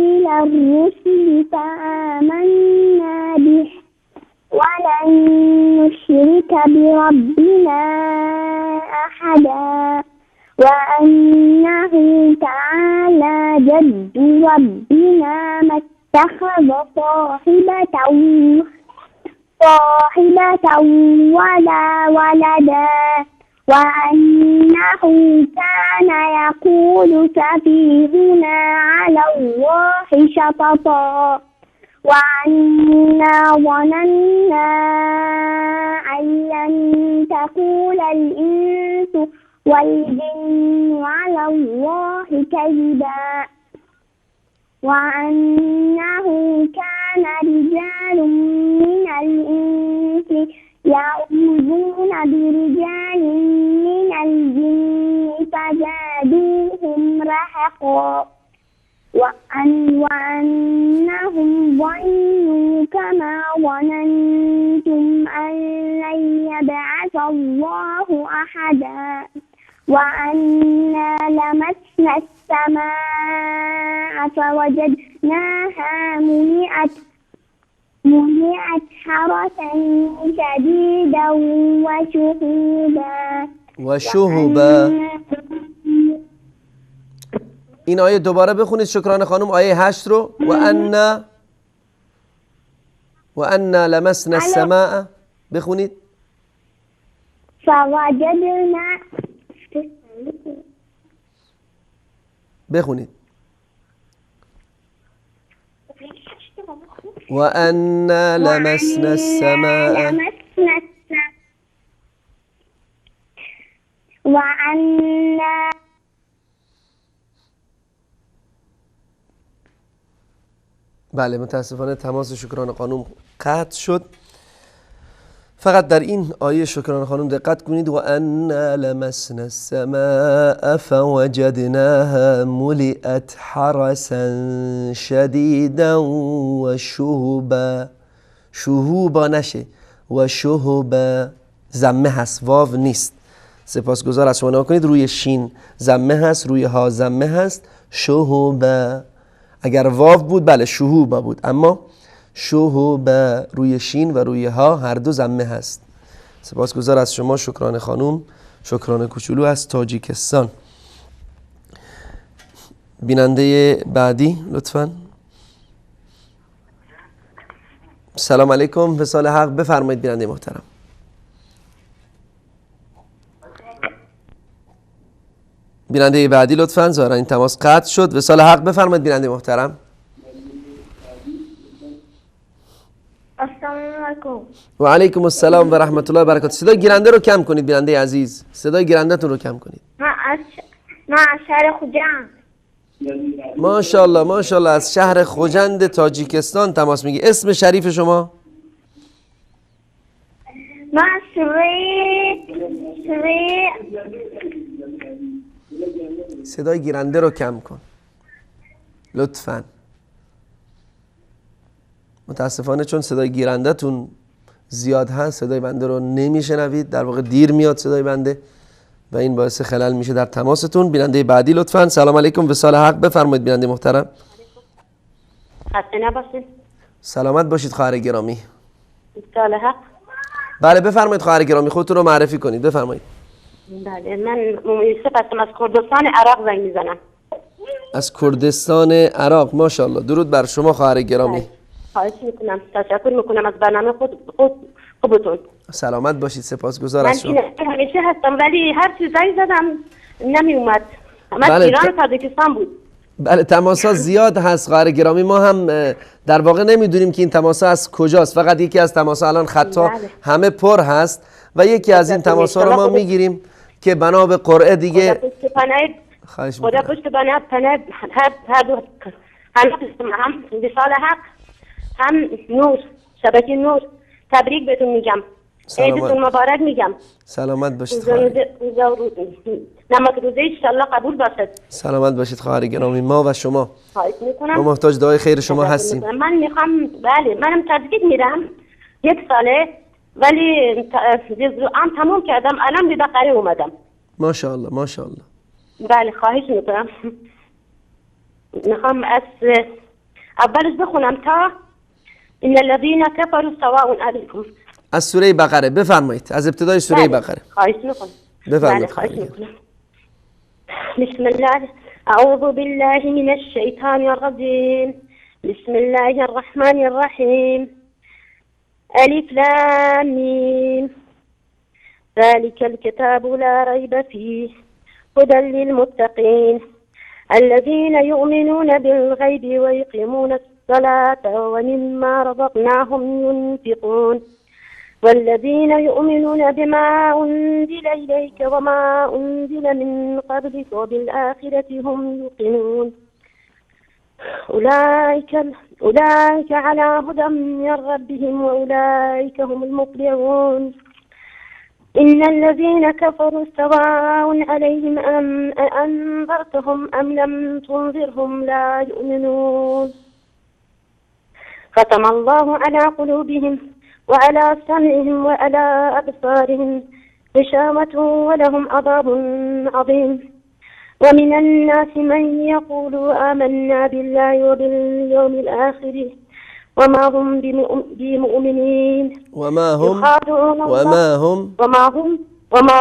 إلى الرشد فآمنا به ولن نشرك بربنا أحدا وأنه تعالى جد ربنا ما اتخذ صاحبة ولا ولدا وأنه كان يقول سفيهنا على الله شططا وأنا ظننا أن لن تقول الإنس والجن على الله كذبا وأنه كان رجال من الإنس يعوذون برجال من الجن فزادوهم رهقا وأنهم ظنوا كما ظننتم أن لن يبعث الله أحدا وأنا لمسنا السماء فوجدناها ملئت حرسا شديدا وشهبا. این آیه دوباره بخونید شکرانه خانم، آیه 8 رو. و انا لمسنا السماء بخونید. فوجدنا بخونید. وأنا لمسنا السماء وأنا بله متاسفانه تماس شکرانه خانم قطع شد. فقط در این آیه شکرانه خانم دقت کنید. و انا لمسنا السماء فوجدناها ملئت حرسا شدیدا و شهوبا نشه و شهوبا ضمه هست، واو نیست. سپاسگزار از شما. نگاه کنید روی شین ضمه هست، روی ها ضمه هست. شهوبا. اگر واو بود بله شهوبا بود، اما شهوبا روی شین و روی ها هر دو ضمه هست. سپاسگزار از شما شکرانه خانوم، شکرانه کوچولو از تاجیکستان. بیننده بعدی لطفاً. سلام علیکم، وصال حق، بفرمایید بیننده محترم. بیننده بعدی لطفاً. ظاهرا این تماس قطع شد. وصال حق، بفرمایید بیننده محترم. السلام علیکم. و علیکم السلام و رحمت الله و برکاته. صدای گیرنده رو کم کنید بیننده عزیز، صدای گیرنده‌تون رو کم کنید. من از شهر خوجند. ماشاءالله ماشاءالله، از شهر خوجند تاجیکستان تماس میگی. اسم شریف شما؟ من سوی صدای گیرنده رو کم کن لطفاً. متاسفانه چون صدای گیرنده تون زیاد هست صدای بنده رو نمیشنوید، در واقع دیر میاد صدای بنده و این باعث خلل میشه در تماستون. بیننده بعدی لطفاً. سلام علیکم، وصال حق، بفرمایید بیننده محترم. خسته نباشید. سلامت باشید خواهر گرامی. وصال حق. بله بفرمایید خواهر گرامی، خودتون رو معرفی کنید، بفرمایید. بله من یوسف هستم، از کردستان عراق زنگ میزنم. از کردستان عراق، ماشاءالله. درود بر شما خواهر گرامی. خواهش میکنم، تشکر میکنم از برنامه خوبتون. سلامت باشید، سپاسگزار از شما. من همیشه هستم ولی هر چیز زنگ زدم نمی اومد. من ایران و تاجیکستان بود. بله تماس‌ها زیاد هست خواهر گرامی، ما هم در واقع نمیدونیم که این تماس‌ها از کجاست. فقط یکی از تماس‌ها الان خطا همه پر هست و یکی از این تماس‌ها رو ما میگیریم که بنا به قرعه دیگه خدا پشت پناه هر دو هم وصال حق هم نور، شبکه نور. تبریک بهتون میگم، عیدتون مبارک میگم. سلامت باشید. نماز روزه انشالله قبول باشد. سلامت باشید خواهر گرامی، ما و شما خواهش میکنم. ما محتاج دعای خیر شما هستیم. من میخوام بله منم تجدید میرم 1 ساله ولی جزء عام تموم کردم، الان به بقره اومدم. ماشاءالله ماشاءالله. بله خواهش میکنم. میخوام از اولش بخونم تا ان الذين كفروا سواء عليكم. از سوره بقره بفرمایید، از ابتدای سوره بقره. خواهش میکنم. بفرمایید. خواهش میکنم. بسم الله اعوذ بالله من الشیطان الرجیم. بسم الله الرحمن الرحیم. الف لام میم ذلك الكتاب لا ريب فيه هدى للمتقين الذين يؤمنون بالغيب ويقيمون الصلاة ومما رزقناهم ينفقون والذين يؤمنون بما أنزل إليك وما أنزل من قبلك وبالآخرة هم يوقنون أولئك على هدى من ربهم وأولئك هم المفلحون إن الذين كفروا سواء عليهم أنذرتهم أم لم تنذرهم لا يؤمنون ختم الله على قلوبهم وعلى سمعهم وعلى أبصارهم غشاوة ولهم عذاب عظيم ومن الناس من يقول آمنا بالله وباليوم الآخر وما هم بمؤمنين وما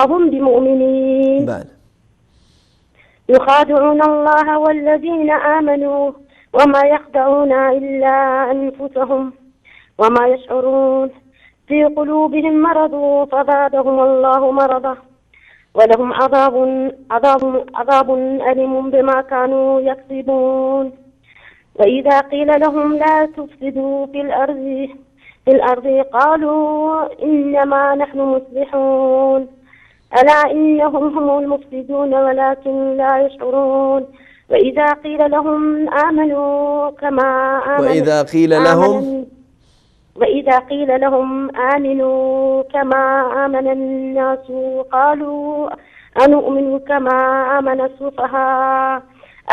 هم بمؤمنين بله. يخادعون الله والذين آمنوا وما يخدعون إلا أنفسهم وما يشعرون في قلوبهم مرض فزادهم الله مرضا ولهم عذاب أليم بما كانوا يكسبون وإذا قيل لهم لا تفسدوا في الأرض قالوا إنما نحن مصلحون ألا إنهم هم المفسدون ولكن لا يشعرون وإذا قيل لهم آمنوا كما آمن وإذا قيل لهم آمنوا كما آمن الناس قالوا أنؤمن كما آمن السفهاء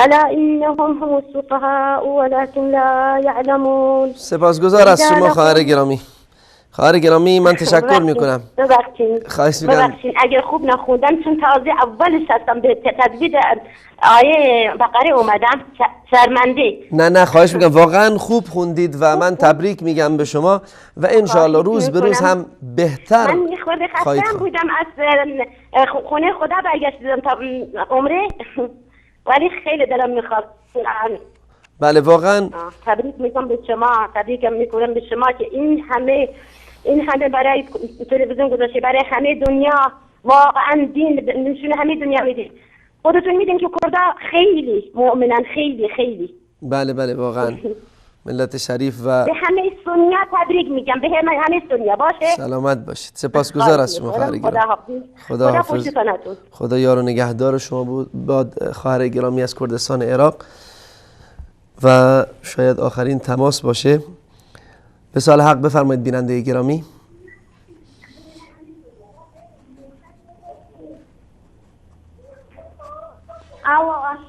ألا إنهم هم السفهاء ولكن لا يعلمون. سپاسگزار از شما خواهر گرامی. خواهر گرامی من تشکر میکنم. ببخشید اگر خوب نخوندم چون تازه اولش هستم به تجوید آیه بقره اومدم شرمنده. نه خواهش میکنم، واقعا خوب خوندید و من تبریک میگم به شما و انشاءالله روز به روز هم بهتر. من خود خستم بودم از خونه خدا برگشتم تا عمره ولی خیلی دلم میخواد. بله واقعا تبریک میگم به شما، تبریکم میکنم به شما که این همه برای تلویزیون گذاشته، برای همه دنیا واقعا دین نشون همه دنیا میدید. خودتون میدین که کردا خیلی مؤمنن، خیلی. بله واقعا ملت شریف و به همه سنیا تبریک میگم، به همه سنیا باشه. سلامت باشید. سپاسگزار از شما خواهر گرامی. خدا حافظ. خدا یار و نگهدار شما بود. باد خواهر گرامی از کردستان عراق و شاید آخرین تماس باشه. به سال حق بفرمایید بیننده گرامی.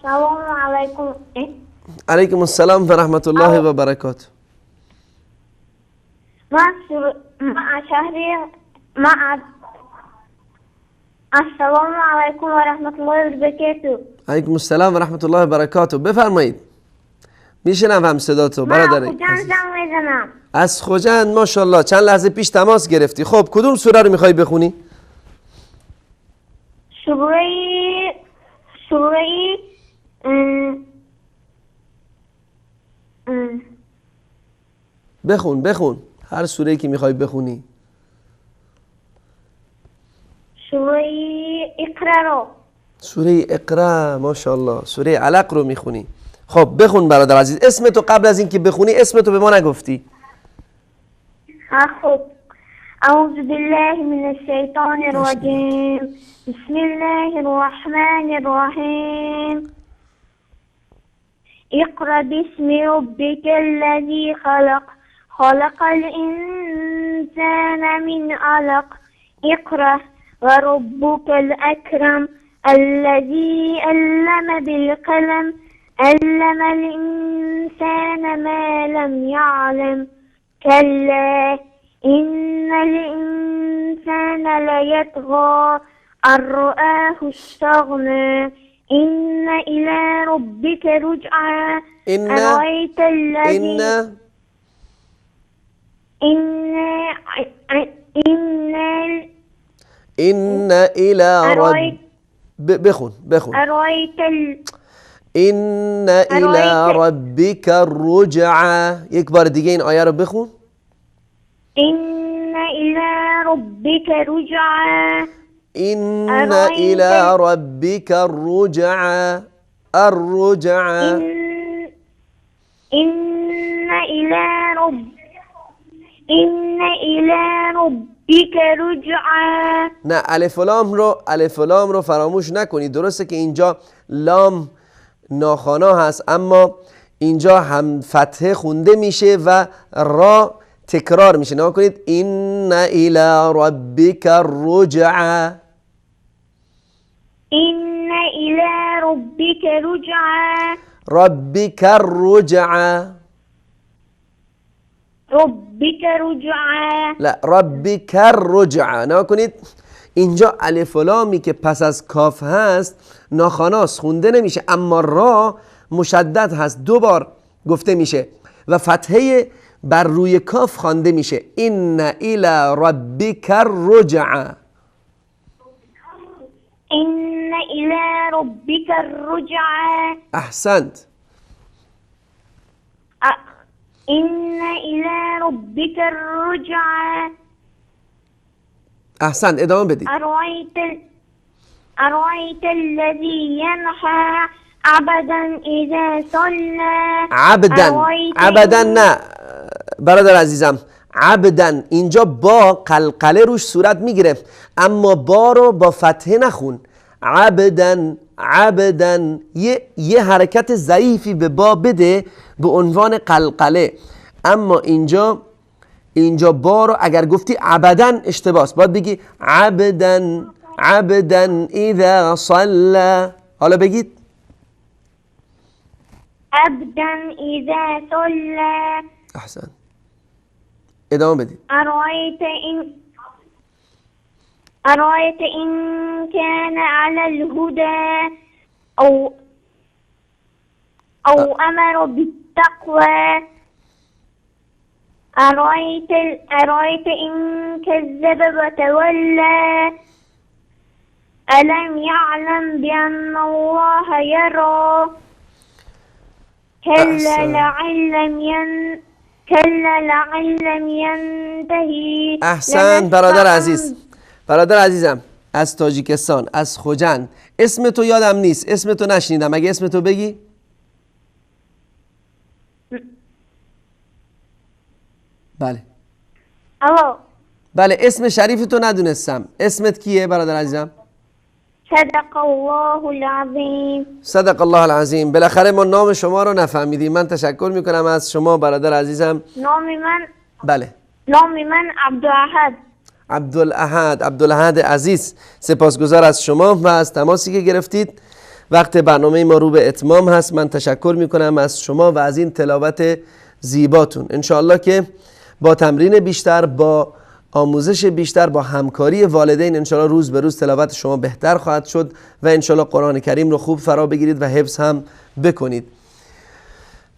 السلام علیکم. علیکم السلام و رحمت الله و برکاته. السلام علیکم و رحمت الله و برکاته. علیکم السلام و رحمت الله و برکاته. بفرمایید. میشنم هم صداتو برادر. من میزنم. از خوجند ماشاءالله. چند لحظه پیش تماس گرفتی. خب کدوم سوره رو میخوای بخونی؟ سوره بخون هر سوره‌ای که میخوای بخونی. سوره اقرا رو. سوره اقرا ماشاءالله. سوره علق رو میخونی. خب بخون برادر عزیز. اسمتو قبل از اینکه بخونی اسمتو به ما نگفتی. خب اعوذ بالله من الشیطان الرجیم. بسم الله الرحمن الرحیم. اقرأ باسم ربك الذي خلق الإنسان من علق. اقرأ وربك الأكرم الذي علم بالقلم علم الإنسان ما لم يعلم كلا إن الإنسان ليطغى أن رآه استغنى إن إلى ربك رجعا إن أرأيت الذي إن إلى رب بخون أرأيت إن إلى ربك الرجعى. یک بار دیگه این آیه رو بخون. إن إلى ربك رجعا إن إلى ربك الرجعى الرجعى إن إلى ربك رجعا. نه الف و لام رو فراموش نکنید. درسته که اینجا لام ناخوانا هست اما اینجا هم فتحه خونده میشه و را تکرار میشه. نگاه کنید این الی ربک الرجعى إن إلى ربك رجعا ربک الرجعى ربك رجعا. لا ربک الرجعى. نگاه کنید اینجا الف و لامی که پس از کاف هست ناخواناست خونده نمیشه اما را مشدد هست دو بار گفته میشه و فتحه بر روی کاف خوانده میشه. این الی ربک الرجعى إن إلى ربك الرجعا. احسنت. إن إلى ربك الرجعا. احسنت ادامه بدید. أرأيت الذي ينحى عبدا إذا صلى. عبدا نه برادر عزیزم عبدن اینجا با قلقله روش صورت میگیره اما با رو با فتحه نخون. عبدن یه حرکت ضعیفی به با بده به عنوان قلقله اما اینجا با رو اگر گفتی عبدن اشتباهست باید بگی عبدن اذا صلى. حالا بگید عبدا إذا صلى. احسن ادامه بدید. أرأيت إن كان على الهدى أو أمر بالتقوى. أرأيت إن كذب وتولى ألم يعلم بأن الله يرى كلا لعلم ينتهي. احسن برادر عزیزم از تاجیکستان از خوجند. اسم تو یادم نیست اسم تو نشنیدم اگه اسم تو بگی. بله بله اسم شریف تو ندونستم. اسمت کیه برادر عزیزم؟ صدق الله العظیم. صدق الله العظیم. بالاخره ما نام شما رو نفهمیدیم. من تشکر میکنم از شما برادر عزیزم. نام من عبدالاحد عزیز سپاسگزار از شما و از تماسی که گرفتید. وقت برنامه ما رو به اتمام هست. من تشکر میکنم از شما و از این تلاوت زیباتون. انشاءالله که با تمرین بیشتر با آموزش بیشتر با همکاری والدین انشاءالله روز به روز تلاوت شما بهتر خواهد شد و انشاءالله قرآن کریم رو خوب فرا بگیرید و حفظ هم بکنید.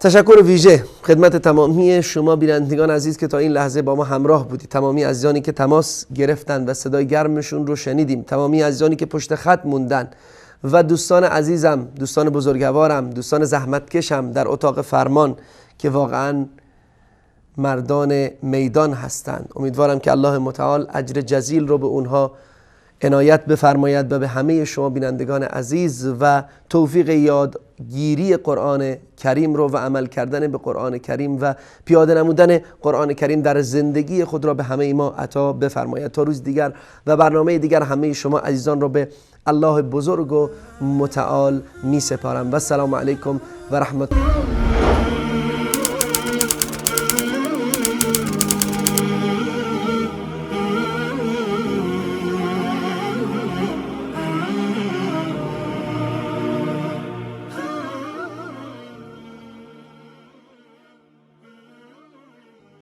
تشکر ویژه خدمت تمامی شما بینندگان عزیز که تا این لحظه با ما همراه بودید. تمامی عزیزانی که تماس گرفتن و صدای گرمشون رو شنیدیم. تمامی عزیزانی که پشت خط موندن و دوستان عزیزم، دوستان بزرگوارم، دوستان زحمتکشم در اتاق فرمان که واقعاً مردان میدان هستند. امیدوارم که الله متعال اجر جزیل رو به اونها عنایت بفرماید و به همه شما بینندگان عزیز و توفیق یادگیری قرآن کریم رو و عمل کردن به قرآن کریم و پیاده نمودن قرآن کریم در زندگی خود را به همه ما عطا بفرماید. تا روز دیگر و برنامه دیگر همه شما عزیزان رو به الله بزرگ و متعال می سپارم و السلام علیکم و رحمت الله.